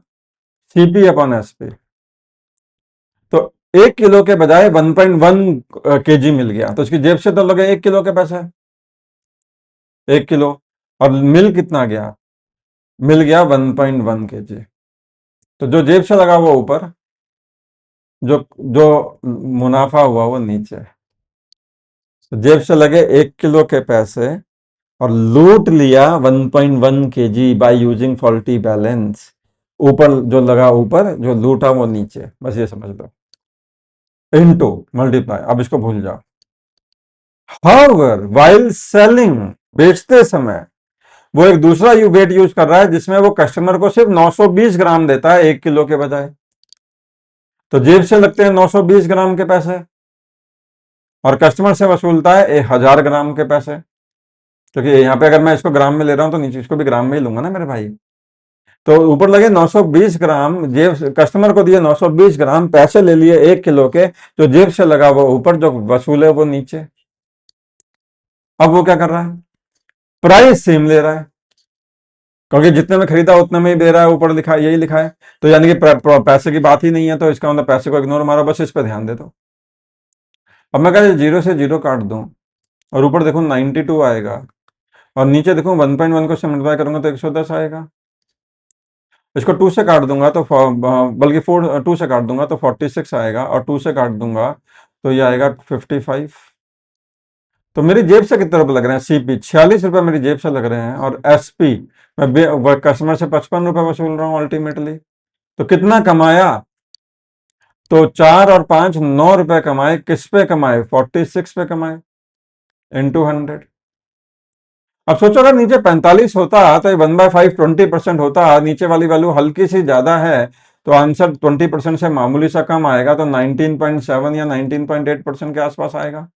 सीपी अपॉन एसपी, तो 1 किलो के बजाय 1.1 kg मिल गया, तो इसकी जेब से तो लगे 1 किलो के पैसे, 1 किलो, और मिल कितना गया, मिल गया 1.1 kg। तो जो जेब से लगा वो ऊपर, जो जो मुनाफा हुआ वो नीचे। तो जेब से लगे 1 किलो के पैसे और लूट लिया 1.1 kg by using faulty balance. ऊपर जो लगा ऊपर, जो लूटा वो नीचे, बस ये समझ लो, इनटू मल्टीप्लाई, अब इसको भूल जाओ। हाउएवर व्हाइल सेलिंग, बेचते समय वो एक दूसरा वेट यूज कर रहा है जिसमें वो कस्टमर को सिर्फ 920 ग्राम देता है 1 किलो के बजाय। तो जेब से लगते हैं 920 ग्राम के पैसे और कस्टमर से वसूलता है 1000 ग्राम के पैसे, क्योंकि यहाँ पे अगर मैं इसको ग्राम में ले रहा हूं तो नीचे इसको भी ग्राम में ही लूंगा ना मेरे भाई। तो ऊपर लगे 920 ग्राम, जेब कस्टमर को दिए 920 ग्राम, पैसे ले लिए 1 किलो के, जो जेब से लगा वो ऊपर, जो वसूल है वो नीचे। अब वो क्या कर रहा है, प्राइस सेम ले रहा है, क्योंकि जितने में खरीदा उतने में ही दे रहा है, ऊपर लिखा है, यही लिखा है। तो यानी कि पैसे की बात ही नहीं है, तो इसका मतलब पैसे को इग्नोर मारो, बस इस पे ध्यान दे दो। अब मैं कहा 0 से 0 काट दूं और ऊपर देखो 92 आएगा, और नीचे देखो 1.1 को से मल्टीप्लाई करूंगा तो 110 आएगा। इसको 2 से काट दूंगा तो बल्कि 2 से काट दूंगा तो 46 आएगा, और 2 से काट दूंगा तो ये आएगा 55। तो मेरी जेब से कितने रुपए लग रहे हैं, सीपी 46 रुपए मेरी जेब से लग रहे हैं, और एसपी मैं कस्टमर से 55 रुपए वसूल रहा हूँ अल्टीमेटली। तो कितना कमाया, तो 4 और 5 9 रुपए कमाए, किस पे कमाए, 46 पे कमाए, इंटू 100। अब सोचो अगर नीचे 45 होता तो ये 1/5 20% होता, नीचे वाली वैल्यू हल्की सी ज्यादा है, तो आंसर 20% से मामूली सा कम आएगा, तो 19.7 या 19.8% के आसपास आएगा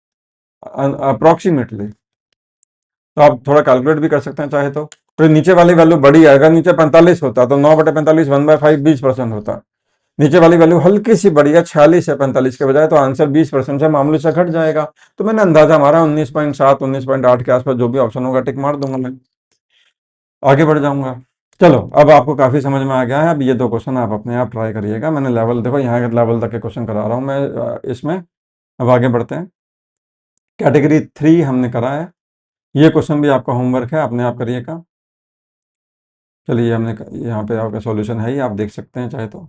अप्रोक्सीमेटली। तो आप थोड़ा कैलकुलेट भी कर सकते हैं चाहे तो। फिर नीचे वाली वैल्यू बड़ी है, अगर नीचे 45 होता तो 9/45 1/5 20% होता। नीचे वाली वैल्यू हल्की सी बड़ी है, 46 है 45 के बजाय, तो आंसर 20% से मामूली से घट जाएगा। तो मैंने अंदाजा मारा 19.7 19.8 के आसपास, जो भी ऑप्शन होगा टिक मार दूंगा मैं, आगे बढ़ जाऊंगा। चलो अब आपको काफी समझ में आ गया है। अब ये दो क्वेश्चन आप अपने आप ट्राई करिएगा, मैंने लेवल देखो यहाँ के लेवल तक के क्वेश्चन करा रहा हूँ मैं इसमें। अब आगे बढ़ते हैं। कैटेगरी 3 हमने करा है, ये क्वेश्चन भी आपका होमवर्क है, अपने आप करिएगा। चलिए हमने यहाँ पे आपका सॉल्यूशन है ही, आप देख सकते हैं चाहे तो,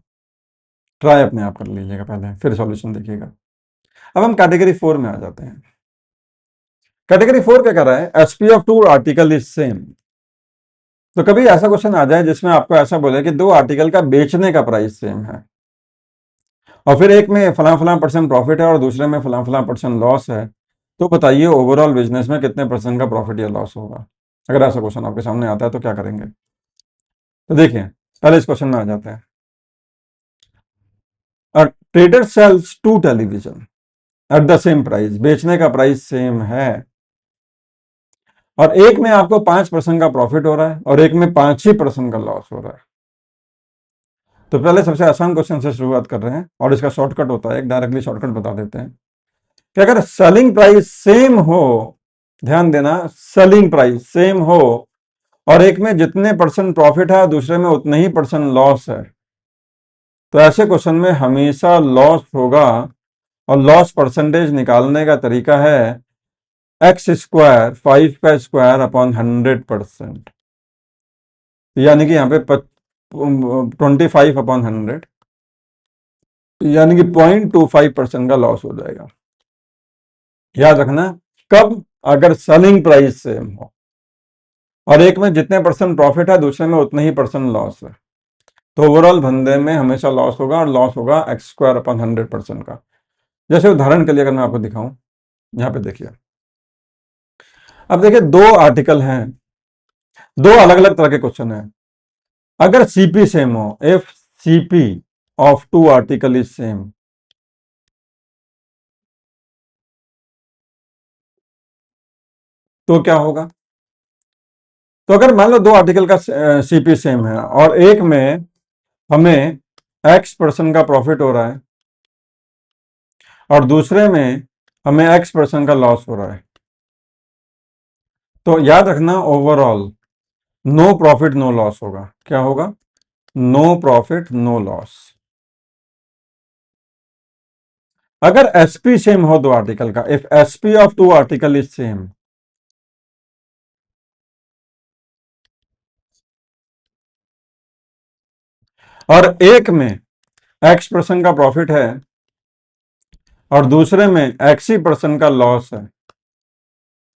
ट्राई अपने आप कर लीजिएगा पहले, फिर सॉल्यूशन देखिएगा। अब हम कैटेगरी 4 में आ जाते हैं। कैटेगरी 4 क्या कर रहा है, SP of two article is same. तो कभी ऐसा क्वेश्चन आ जाए जिसमें आपको ऐसा बोले कि दो आर्टिकल का बेचने का प्राइस सेम है, और फिर एक में फला फला % प्रॉफिट है और दूसरे में फला फला % लॉस है, तो बताइए ओवरऑल बिजनेस में कितने % का प्रॉफिट या लॉस होगा। अगर ऐसा क्वेश्चन आपके सामने आता है तो क्या करेंगे। तो देखिए पहले इस क्वेश्चन में आ जाते हैं। Trader sells 2 television at the same price, बेचने का प्राइस सेम है, और एक में आपको 5% का प्रॉफिट हो रहा है और एक में 5% का लॉस हो रहा है। तो पहले सबसे आसान क्वेश्चन से शुरुआत कर रहे हैं, और इसका शॉर्टकट होता है, एक डायरेक्टली शॉर्टकट बता देते हैं कि अगर सेलिंग प्राइस सेम हो, ध्यान देना, सेलिंग प्राइस सेम हो और एक में जितने % प्रॉफिट है दूसरे में उतने ही % लॉस है, तो ऐसे क्वेश्चन में हमेशा लॉस होगा, और लॉस परसेंटेज निकालने का तरीका है x² 5 का स्क्वायर अपॉन 100%, यानी कि यहाँ पे 25 अपॉन 100, यानी कि 0.25% का लॉस हो जाएगा। याद रखना, कब, अगर सेलिंग प्राइस सेम हो और एक में जितने % प्रॉफिट है दूसरे में उतने ही % लॉस है, तो ओवरऑल धंधे में हमेशा लॉस होगा, और लॉस होगा x² अपॉन 100% का। जैसे उदाहरण के लिए अगर मैं आपको दिखाऊं, यहाँ पे देखिए, अब देखिए दो आर्टिकल हैं, दो अलग अलग तरह के क्वेश्चन हैं। अगर सीपी सेम हो, if CP of two article is same, तो क्या होगा? तो अगर मान लो दो आर्टिकल का सीपी सेम है और एक में हमें X% का प्रॉफिट हो रहा है और दूसरे में हमें X% का लॉस हो रहा है, तो याद रखना overall no profit no loss होगा। क्या होगा? No profit no loss. अगर एसपी सेम हो दो आर्टिकल का, if SP of two article is same, और एक में X% का प्रॉफिट है और दूसरे में X% का लॉस है,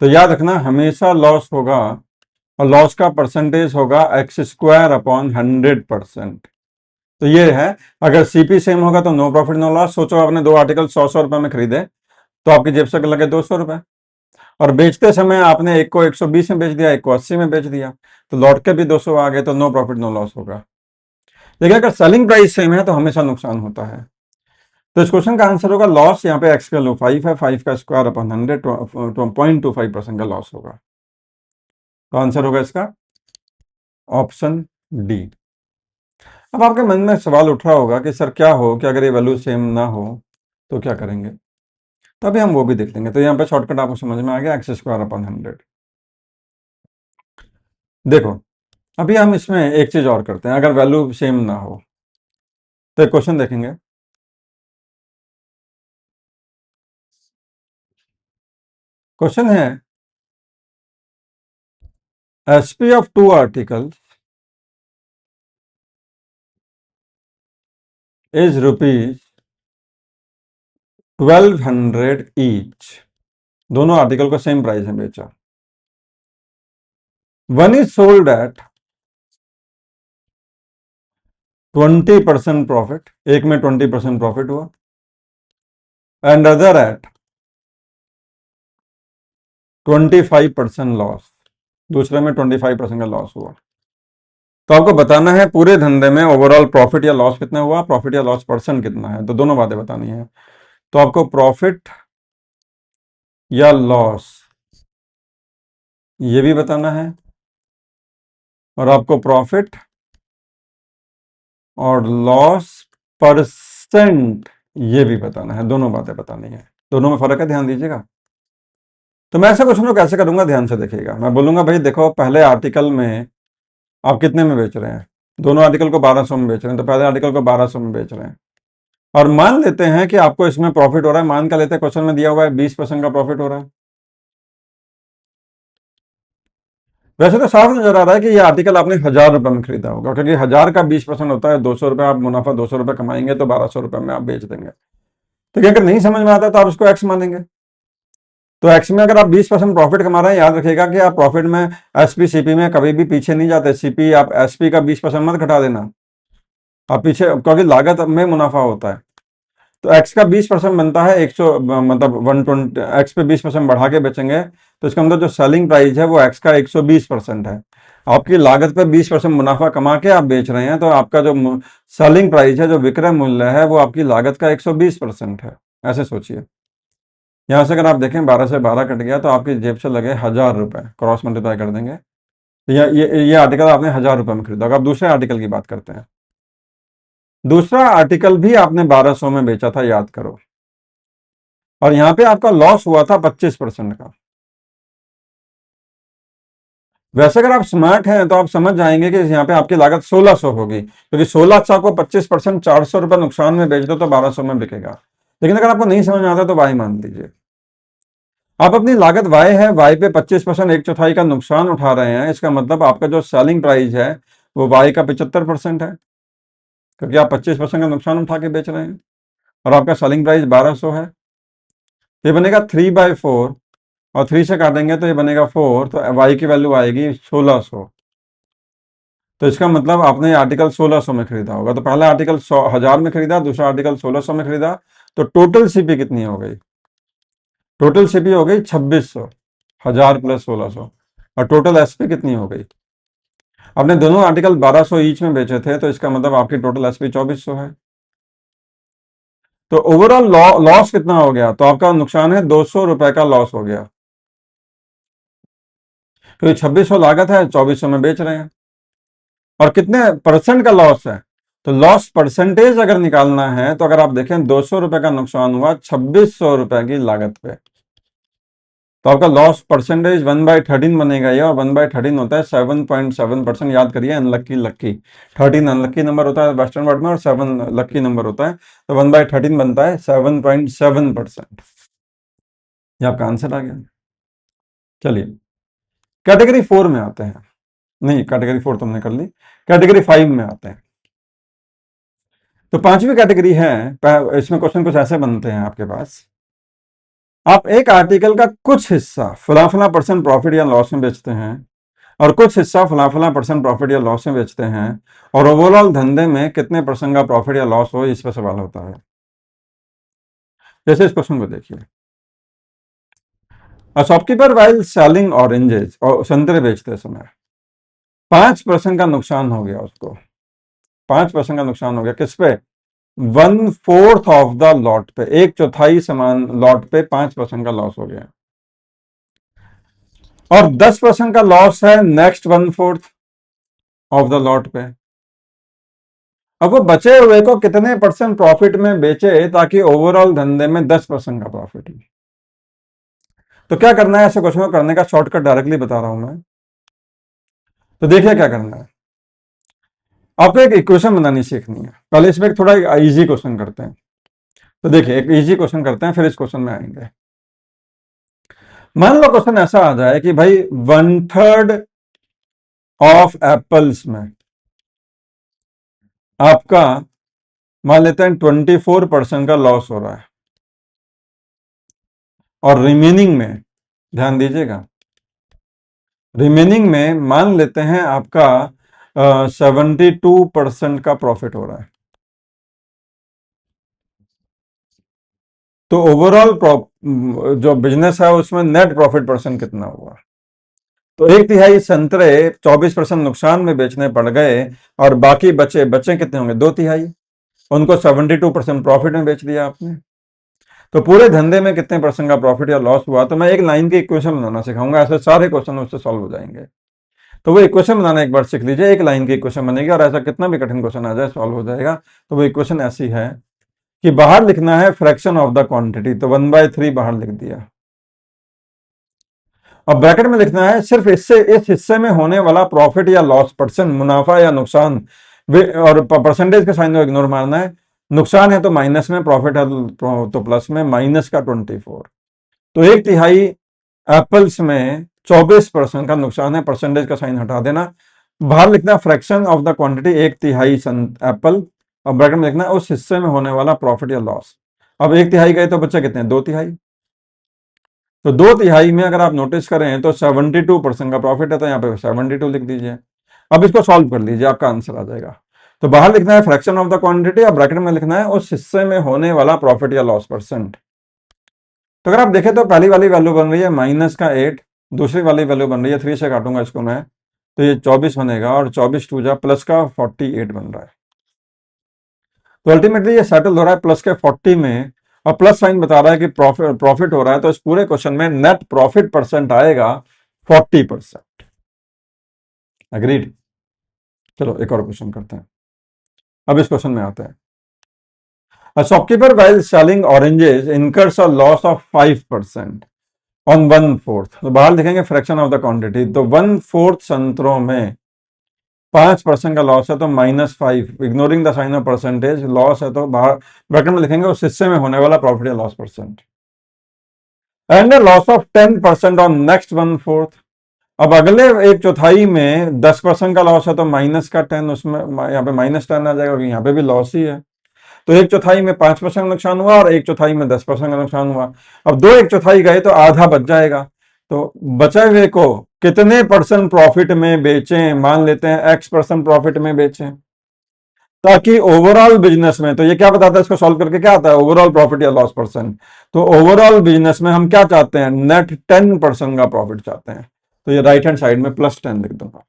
तो याद रखना हमेशा लॉस होगा और लॉस का परसेंटेज होगा X² अपॉन 100%। तो ये है, अगर सीपी सेम होगा तो नो प्रॉफिट नो लॉस। सोचो आपने दो आर्टिकल 100 रुपए में खरीदे, तो आपकी जेब से लगे 200 रुपए, और बेचते समय आपने एक को 120 में बेच दिया, एक को 80 में बेच दिया, तो लौट के भी 200 आ गए, तो नो प्रॉफिट नो लॉस होगा। लेकिन अगर सेलिंग प्राइस सेम है तो हमेशा नुकसान होता है। तो इस क्वेश्चन का आंसर होगा लॉस, यहाँ पे एक्स का वैल्यू 5 है, 5 का स्क्वायर अपॉन 100, 0.25% का लॉस होगा। तो आंसर होगा इसका ऑप्शन डी। अब आपके मन में सवाल उठ रहा होगा कि सर क्या हो कि अगर ये वैल्यू सेम ना हो तो क्या करेंगे? तो अभी हम वो भी देख लेंगे। तो यहाँ पे शॉर्टकट आपको समझ में आ गया, X² अपॉन 100। देखो अभी हम इसमें एक चीज और करते हैं, अगर वैल्यू सेम ना हो तो एक क्वेश्चन देखेंगे। क्वेश्चन है SP of two article is ₹1200 each. दोनों आर्टिकल को सेम प्राइस में बेचा। One is sold at 20% profit, एक में 20% प्रॉफिट हुआ, एंड अदर एट 25% लॉस, दूसरे में 25% का लॉस हुआ। तो आपको बताना है पूरे धंधे में ओवरऑल प्रॉफिट या लॉस कितना हुआ, प्रॉफिट या लॉस परसेंट कितना है। तो दोनों बातें बतानी है। तो आपको प्रॉफिट या लॉस ये भी बताना है, और आपको प्रॉफिट और लॉस परसेंट ये भी बताना है। दोनों बातें बतानी है, दोनों में फर्क है, ध्यान दीजिएगा। तो मैं ऐसा क्वेश्चन कैसे करूंगा, ध्यान से देखिएगा। मैं बोलूंगा भाई देखो पहले आर्टिकल में आप कितने में बेच रहे हैं, दोनों आर्टिकल को 1200 में बेच रहे हैं, तो पहले आर्टिकल को 1200 में बेच रहे हैं, और मान लेते हैं कि आपको इसमें प्रॉफिट हो रहा है। मान कर लेते हैं क्वेश्चन में दिया हुआ है 20% का प्रॉफिट हो रहा है। वैसे तो साफ नजर आ रहा है कि ये आर्टिकल आपने 1000 रुपए में खरीदा होगा, क्योंकि 1000 का 20% होता है 200 रुपए। आप मुनाफा 200 रुपए कमाएंगे तो 1200 रुपए में आप बेच देंगे। तो अगर नहीं समझ में आता तो आप उसको एक्स मानेंगे। तो एक्स में अगर आप 20% प्रॉफिट कमा रहे हैं, याद रखिएगा कि आप प्रॉफिट में एसपी सीपी में कभी भी पीछे नहीं जाते। सीपी आप एसपी का 20% मत घटा देना, आप पीछे, क्योंकि लागत में मुनाफा होता है। तो एक्स का 20% बनता है 100, मतलब 120। एक्स पे 20% बढ़ा के बेचेंगे तो इसका मतलब जो सेलिंग प्राइस है वो एक्स का 120% है। आपकी लागत पे 20% मुनाफा कमा के आप बेच रहे हैं, तो आपका जो सेलिंग प्राइस है, जो विक्रय मूल्य है, वो आपकी लागत का 120% है। ऐसे सोचिए। यहाँ से अगर आप देखें 12 से 12 कट गया तो आपकी जेब से लगे 1000 रुपए, क्रॉस मल्टीप्लाई कर देंगे। तो ये आर्टिकल आपने 1000 रुपए में खरीदा। अब दूसरे आर्टिकल की बात करते हैं। दूसरा आर्टिकल भी आपने 1200 में बेचा था, याद करो, और यहां पे आपका लॉस हुआ था 25% का। वैसे अगर आप स्मार्ट हैं तो आप समझ जाएंगे कि यहाँ पे आपकी लागत 1600 होगी, क्योंकि 16 से आपको 25%, 400 रुपए नुकसान में बेच दो तो 1200 में बिकेगा। लेकिन अगर आपको नहीं समझ में आता तो वाई मान लीजिए। आप अपनी लागत वाई है, वाई पे 25%, एक चौथाई का नुकसान उठा रहे हैं। इसका मतलब आपका जो सेलिंग प्राइस है वो वाई का 75% है, क्योंकि आप 25% का नुकसान उठा के बेच रहे हैं, और आपका सेलिंग प्राइस 1200 है। ये बनेगा 3/4, और 3 से काटेंगे तो ये बनेगा 4, तो वाई की वैल्यू आएगी 1600। तो इसका मतलब आपने आर्टिकल 1600 में खरीदा होगा। तो पहला आर्टिकल 1000 में खरीदा, दूसरा आर्टिकल 1600 में खरीदा, तो टोटल सीपी कितनी हो गई? टोटल सीपी हो गई 2600। 1000 प्लस 1600, और टोटल एसपी कितनी हो गई? आपने दोनों आर्टिकल 1200 ईच में बेचे थे, तो इसका मतलब आपकी टोटल एसपी 2400 है। तो ओवरऑल लॉस कितना हो गया? तो आपका नुकसान है 200 रुपए का लॉस हो गया, तो ये 2600 लागत है, 2400 में बेच रहे हैं। और कितने परसेंट का लॉस है? तो लॉस परसेंटेज अगर निकालना है, तो अगर आप देखें 200 रुपए का नुकसान हुआ 2600 रुपए की लागत पे, तो आपका लॉस परसेंटेज 1/13 बनेगा ये, और 1/13 होता है 7.7%। याद करिए, अनलक्की लक्की, 13 अनलक्की नंबर होता है वेस्टर्न वर्ड में और 7 लक्की नंबर होता है, तो 1/13 बनता है 7.7%। ये आपका आंसर आ गया। चलिए कैटेगरी 4 में आते हैं। नहीं, कैटेगरी 4 तुमने कर ली, कैटेगरी 5 में आते हैं। तो पांचवी कैटेगरी है, इसमें क्वेश्चन कुछ ऐसे बनते हैं आपके पास। आप एक आर्टिकल का कुछ हिस्सा फला फला परसेंट प्रॉफिट या लॉस में बेचते हैं, और कुछ हिस्सा फला फला परसेंट प्रॉफिट या लॉस में बेचते हैं, और ओवरऑल धंधे में कितने परसेंट का प्रॉफिट या लॉस हो, इस पर सवाल होता है। जैसे इस क्वेश्चन को देखिए, शॉपकीपर वाइल सेलिंग ऑरेंजेस, और संतरे बेचते समय 5% का नुकसान हो गया उसको। 5% का नुकसान हो गया किस पे? 1/4 ऑफ द लॉट पे, 1/4 सामान लॉट पे 5% का लॉस हो गया, और 10% का लॉस है नेक्स्ट 1/4 ऑफ द लॉट पे। अब वो बचे हुए को कितने परसेंट प्रॉफिट में बेचे, ताकि ओवरऑल धंधे में 10% का प्रॉफिट हो। तो क्या करना है ऐसे क्वेश्चन को करने का शॉर्टकट डायरेक्टली बता रहा हूं मैं। तो देखिए क्या करना है, आपको एक इक्वेशन बनानी सीखनी है। पहले इसमें एक थोड़ा इजी क्वेश्चन करते हैं। तो देखिए एक इजी क्वेश्चन करते हैं, फिर इस क्वेश्चन में आएंगे। मान लो क्वेश्चन ऐसा आ जाए कि भाई 1/3 ऑफ एप्पल्स में आपका मान लेते हैं 24% का लॉस हो रहा है, और रिमेनिंग में, ध्यान दीजिएगा, रिमेनिंग में मान लेते हैं आपका 72% का प्रॉफिट हो रहा है। तो ओवरऑल जो बिजनेस है उसमें नेट प्रॉफिट परसेंट कितना हुआ? तो 1/3 संतरे 24% नुकसान में बेचने पड़ गए, और बाकी बचे बचे कितने होंगे? 2/3। उनको 72% प्रॉफिट में बेच दिया आपने। तो पूरे धंधे में कितने परसेंट का प्रॉफिट या लॉस हुआ? तो मैं एक लाइन की इक्वेशन बनाना सिखाऊंगा, ऐसे सारे क्वेश्चन उससे सॉल्व हो जाएंगे। तो वो इक्वेशन बनाना एक बार सीख लीजिए, एक लाइन की इक्वेशन बनेगी, और ऐसा कितना भी कठिन क्वेश्चन आ जाए सॉल्व हो जाएगा। तो वो इक्वेशन ऐसी है कि बाहर लिखना है फ्रैक्शन ऑफ द क्वांटिटी, तो 1/3 बाहर लिख दिया, और ब्रैकेट में लिखना है सिर्फ इससे इस हिस्से में होने वाला प्रॉफिट या लॉस, परसेंट मुनाफा या नुकसान, और परसेंटेज के साइन को इग्नोर मारना है। नुकसान है तो माइनस में, प्रॉफिट है तो प्लस में, माइनस का 24। तो 1/3 एप्पल्स में 24% का नुकसान है, परसेंटेज का साइन हटा देना, बाहर लिखना fraction of the quantity 1/3 Apple, और ब्रैकेट में लिखना उस हिस्से में होने वाला प्रॉफिट या लॉस। अब 1/3 गए तो बच्चे कितने हैं? 2/3। तो 2/3 में अगर आप नोटिस करें तो 72% का प्रॉफिट है, तो यहाँ पे 72 लिख दीजिए। अब इसको सॉल्व कर लीजिए, आपका आंसर आ जाएगा। तो बाहर लिखना है फ्रैक्शन ऑफ द क्वांटिटी, और ब्रैकेट में लिखना है उस हिस्से में होने वाला प्रॉफिट या लॉस परसेंट। तो अगर आप देखें तो पहली वाली वैल्यू बन रही है -8, दूसरी वाली वैल्यू बन रही है 3 से काटूंगा इसको मैं, तो ये 24 बनेगा, और 24 2 जा प्लस का 48 बन रहा है। तो अल्टीमेटली ये सेटल हो रहा है प्लस के 40 में, और प्लस साइन बता रहा है कि प्रॉफिट हो रहा है, तो इस पूरे क्वेश्चन में नेट प्रॉफिट परसेंट आएगा 40%। अग्रीड? चलो एक और क्वेश्चन करते हैं। अब इस क्वेश्चन में आते हैं। A shopkeeper while selling oranges incurs a loss of 5% on 1/4। तो बाहर लिखेंगे फ्रैक्शन ऑफ द क्वांटिटी, तो 1/4 संतरों में 5% का लॉस है, तो -5, ignoring the sign of percentage, loss है तो बाहर ब्रैकेट में लिखेंगे उस हिस्से में होने वाला प्रॉफिट या loss percent, and loss of 10% on next 1/4। अब अगले 1/4 में 10% का लॉस है, तो माइनस का 10, उसमें यहाँ पे -10 आ जाएगा, क्योंकि यहाँ पे भी लॉस ही है। तो 1/4 में 5% नुकसान हुआ, और 1/4 में 10% का नुकसान हुआ। अब 2 1/4 गए तो आधा बच जाएगा, तो बचे हुए को कितने परसेंट प्रॉफिट में बेचें? मान लेते हैं X% प्रॉफिट में बेचें। ताकि ओवरऑल बिजनेस में, तो ये क्या बताता है, इसको सॉल्व करके क्या आता है, ओवरऑल प्रॉफिट या लॉस परसेंट। तो ओवरऑल बिजनेस में हम क्या चाहते हैं, नेट 10% का प्रॉफिट चाहते हैं। तो ये राइट हैंड साइड में +10 लिख दूंगा।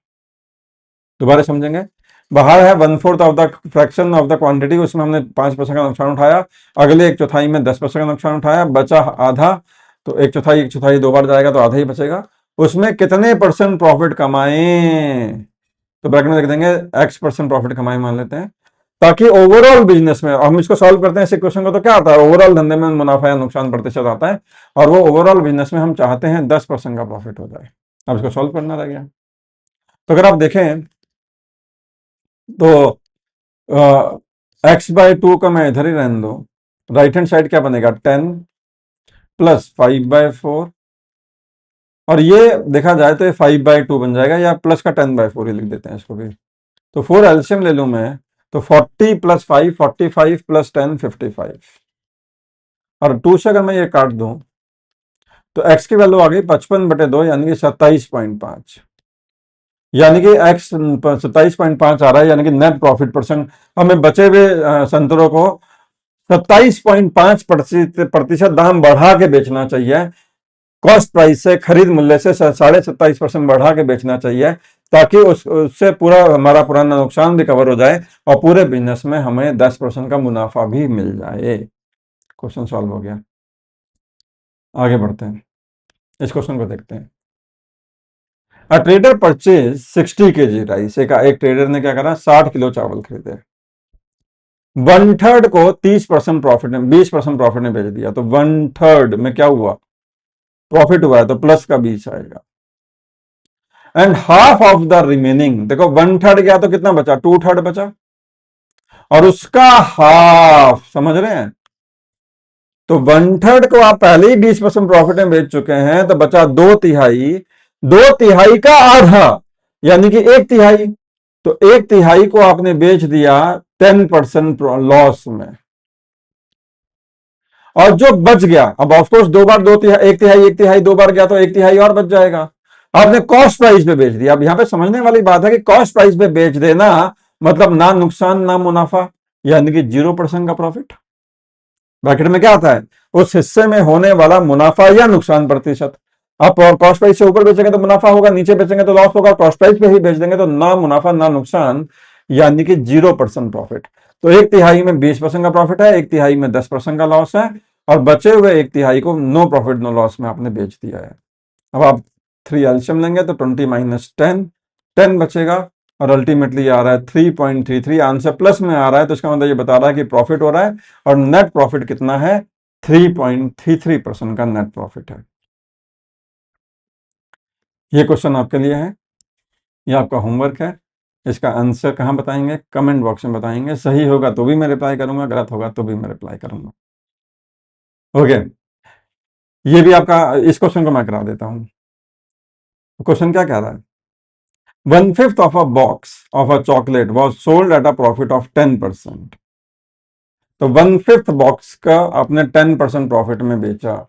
दोबारा समझेंगे, बाहर है 1/4 of the fraction of the quantity, उसमें हमने 5% का नुकसान उठाया, अगले एक चौथाई में 10% का नुकसान उठाया, बचा आधा, तो एक चौथाई दो बार जाएगा तो आधा ही बचेगा। उसमें कितने परसेंट प्रॉफिट कमाए, तो ब्रैकेट में लिख देंगे X% प्रॉफिट कमाए मान लेते हैं, ताकि ओवरऑल बिजनेस में, हम इसको सॉल्व करते हैं इस इक्वेशन को, तो क्या आता है, ओवरऑल धंधे में मुनाफा या नुकसान प्रतिशत आता है, और वो ओवरऑल बिजनेस में हम चाहते हैं 10% का प्रॉफिट हो जाए। अब इसको सॉल्व करना रह गया। तो अगर आप देखें तो x/2 का मैं इधर ही रहने दो, राइट हैंड साइड क्या बनेगा, 10 + 5/4, और ये देखा जाए तो ये 5/2 बन जाएगा, या प्लस का 10/4 ही लिख देते हैं इसको भी। तो 4 एल्शियम ले लूं मैं, तो 40 + 5 45 + 10 55, और 2 से अगर मैं ये काट दूं तो x की वैल्यू आ गई 55/2, यानी कि 27.5, यानी कि x 27.5 आ रहा है, यानी कि नेट प्रॉफिट परसेंट हमें बचे हुए संतरों को 27.5% दाम बढ़ा के बेचना चाहिए, कॉस्ट प्राइस से, खरीद मूल्य से 27.5% बढ़ा के बेचना चाहिए, ताकि उससे पूरा हमारा पुराना नुकसान भी कवर हो जाए और पूरे बिजनेस में हमें 10% का मुनाफा भी मिल जाए। क्वेश्चन सॉल्व हो गया। आगे बढ़ते हैं, इस क्वेश्चन को देखते हैं। A trader purchase 60 kg rice, एक ट्रेडर ने क्या करा, 60 किलो चावल खरीदे, 1/3 को 30% प्रॉफिट में, 20% प्रॉफिट में बेच दिया, तो 1/3 में क्या हुआ, प्रॉफिट हुआ है, तो प्लस का 20 आएगा। And half of the remaining, देखो 1/3 गया तो कितना बचा, 2/3 बचा, और उसका हाफ, समझ रहे हैं, तो 1/3 को आप पहले ही 20% प्रॉफिट में बेच चुके हैं, तो बचा 2/3, 2/3 का आधा, यानी कि 1/3, तो 1/3 को आपने बेच दिया 10% लॉस में, और जो बच गया, अब ऑफकोर्स दो बार 2/3, 1/3 1/3 दो बार गया तो 1/3 और बच जाएगा, आपने कॉस्ट प्राइस पे बेच दिया। अब यहां पे समझने वाली बात है कि कॉस्ट प्राइस पे बेच देना मतलब ना नुकसान ना मुनाफा, यानी कि 0% का प्रॉफिट। ब्रैकेट में क्या आता है, उस हिस्से में होने वाला मुनाफा या नुकसान प्रतिशत। आप कॉस्ट प्राइस से ऊपर बेचेंगे तो मुनाफा होगा, नीचे बेचेंगे तो लॉस होगा, कॉस्ट प्राइस पे ही बेच देंगे तो ना मुनाफा ना नुकसान, यानी कि 0% प्रॉफिट। तो 1/3 में 20% का प्रॉफिट है, 1/3 में 10% का लॉस है, और बचे हुए 1/3 को नो प्रॉफिट नो लॉस में आपने बेच दिया है। अब आप 3 एल्शियम लेंगे तो 20 - 10, 10 बचेगा, और अल्टीमेटली आ रहा है 3.33, आंसर प्लस में आ रहा है, तो इसका मतलब ये बता रहा है कि प्रॉफिट हो रहा है, और नेट प्रॉफिट कितना है, 3.33% का नेट प्रॉफिट है। ये क्वेश्चन आपके लिए है, ये आपका होमवर्क है। इसका आंसर कहाँ बताएंगे, कमेंट बॉक्स में बताएंगे, सही होगा तो भी मैं रिप्लाई करूंगा, गलत होगा तो भी मैं रिप्लाई करूंगा। ओके, ये भी आपका, इस क्वेश्चन को मैं करा देता हूं। क्वेश्चन क्या कह रहा है, 1/5 of a box of a chocolate was sold at a profit of 10%। तो 1/5 बॉक्स का आपने 10% प्रॉफिट में बेचा,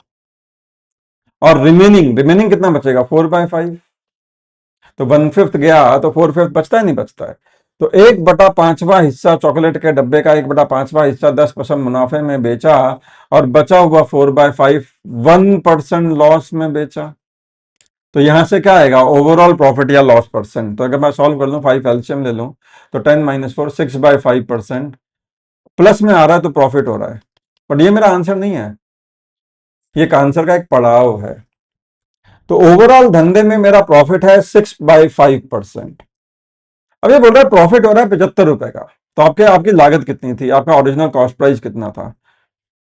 और रिमेनिंग कितना बचेगा, 4/5, तो 1/5 गया तो 4/5 बचता है, नहीं बचता है, तो 1/5वां हिस्सा चॉकलेट के डब्बे का 1/5वां हिस्सा 10% मुनाफे में बेचा, और बचा हुआ 4/5 1% लॉस में बेचा। तो यहां से क्या आएगा, ओवरऑल प्रॉफिट या लॉस परसेंट। तो अगर मैं सॉल्व कर लूं, 5 एल्शियम ले लूं, तो 10 - 4 6/5%, प्लस में आ रहा है तो प्रॉफिट हो रहा है, बट ये मेरा आंसर नहीं है, ये आंसर का एक पड़ाव है। तो ओवरऑल धंधे में मेरा प्रॉफिट है 6/5%। अब ये बोल रहा है प्रॉफिट हो रहा है 75 रुपए का, तो आपकी लागत कितनी थी, आपका ओरिजिनल कॉस्ट प्राइस कितना था।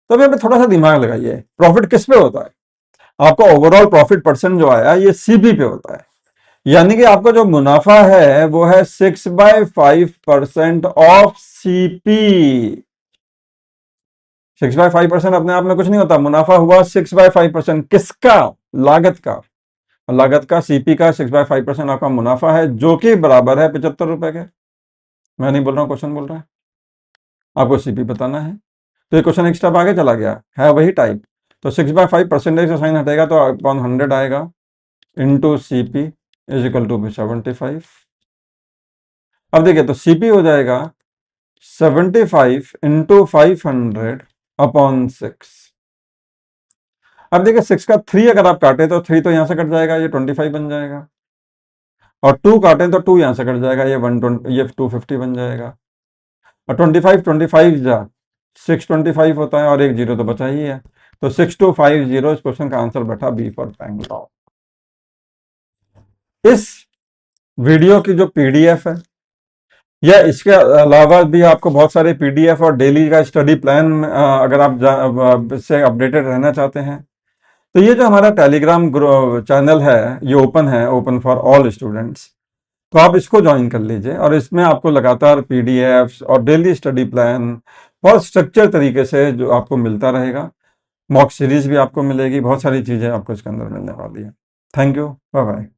तो अभी थोड़ा सा दिमाग लगाइए, प्रॉफिट किस पे होता है, आपका ओवरऑल प्रॉफिट परसेंट जो आया ये सीपी पे होता है, यानी कि आपका जो मुनाफा है वो है 6/5% ऑफ सीपी। 6/5% अपने आप में कुछ नहीं होता, मुनाफा हुआ 6/5%, किसका, लागत का, लागत का, सीपी का 6/5% आपका मुनाफा है, जो कि बराबर है 75 रुपए के। मैं नहीं बोल रहा हूं, क्वेश्चन बोल रहा है, आपको सीपी बताना है। तो ये क्वेश्चन एक स्टेप आगे चला गया है, वही टाइप। तो 6/5% का साइन हटेगा तो अपॉन 100 आएगा, into CP is equal to 75। अब देखिए, तो सीपी हो जाएगा 75 इंटू 500 अपॉन 6। अब देखिए 6 का 3 अगर आप काटे तो 3 तो यहां से कट जाएगा, ये 25 बन जाएगा, और 2 काटें तो 2 यहां से कट जाएगा, ये 120, ये 250 बन जाएगा। और 25 जा 625 होता है, और एक जीरो तो बचा ही है, तो 6250 इस क्वेश्चन का आंसर बैठा बी फॉर बैंगलोर। इस वीडियो की जो पीडीएफ है, या इसके अलावा भी आपको बहुत सारे पीडीएफ और डेली का स्टडी प्लान, अगर आप इससे अपडेटेड रहना चाहते हैं, तो ये जो हमारा टेलीग्राम चैनल है, ये ओपन है, ओपन फॉर ऑल स्टूडेंट्स। तो आप इसको ज्वाइन कर लीजिए, और इसमें आपको लगातार पीडीएफ्स और डेली स्टडी प्लान बहुत स्ट्रक्चर तरीके से जो आपको मिलता रहेगा। मॉक सीरीज भी आपको मिलेगी, बहुत सारी चीज़ें आपको इसके अंदर मिलने वाली है। Thank you, bye bye.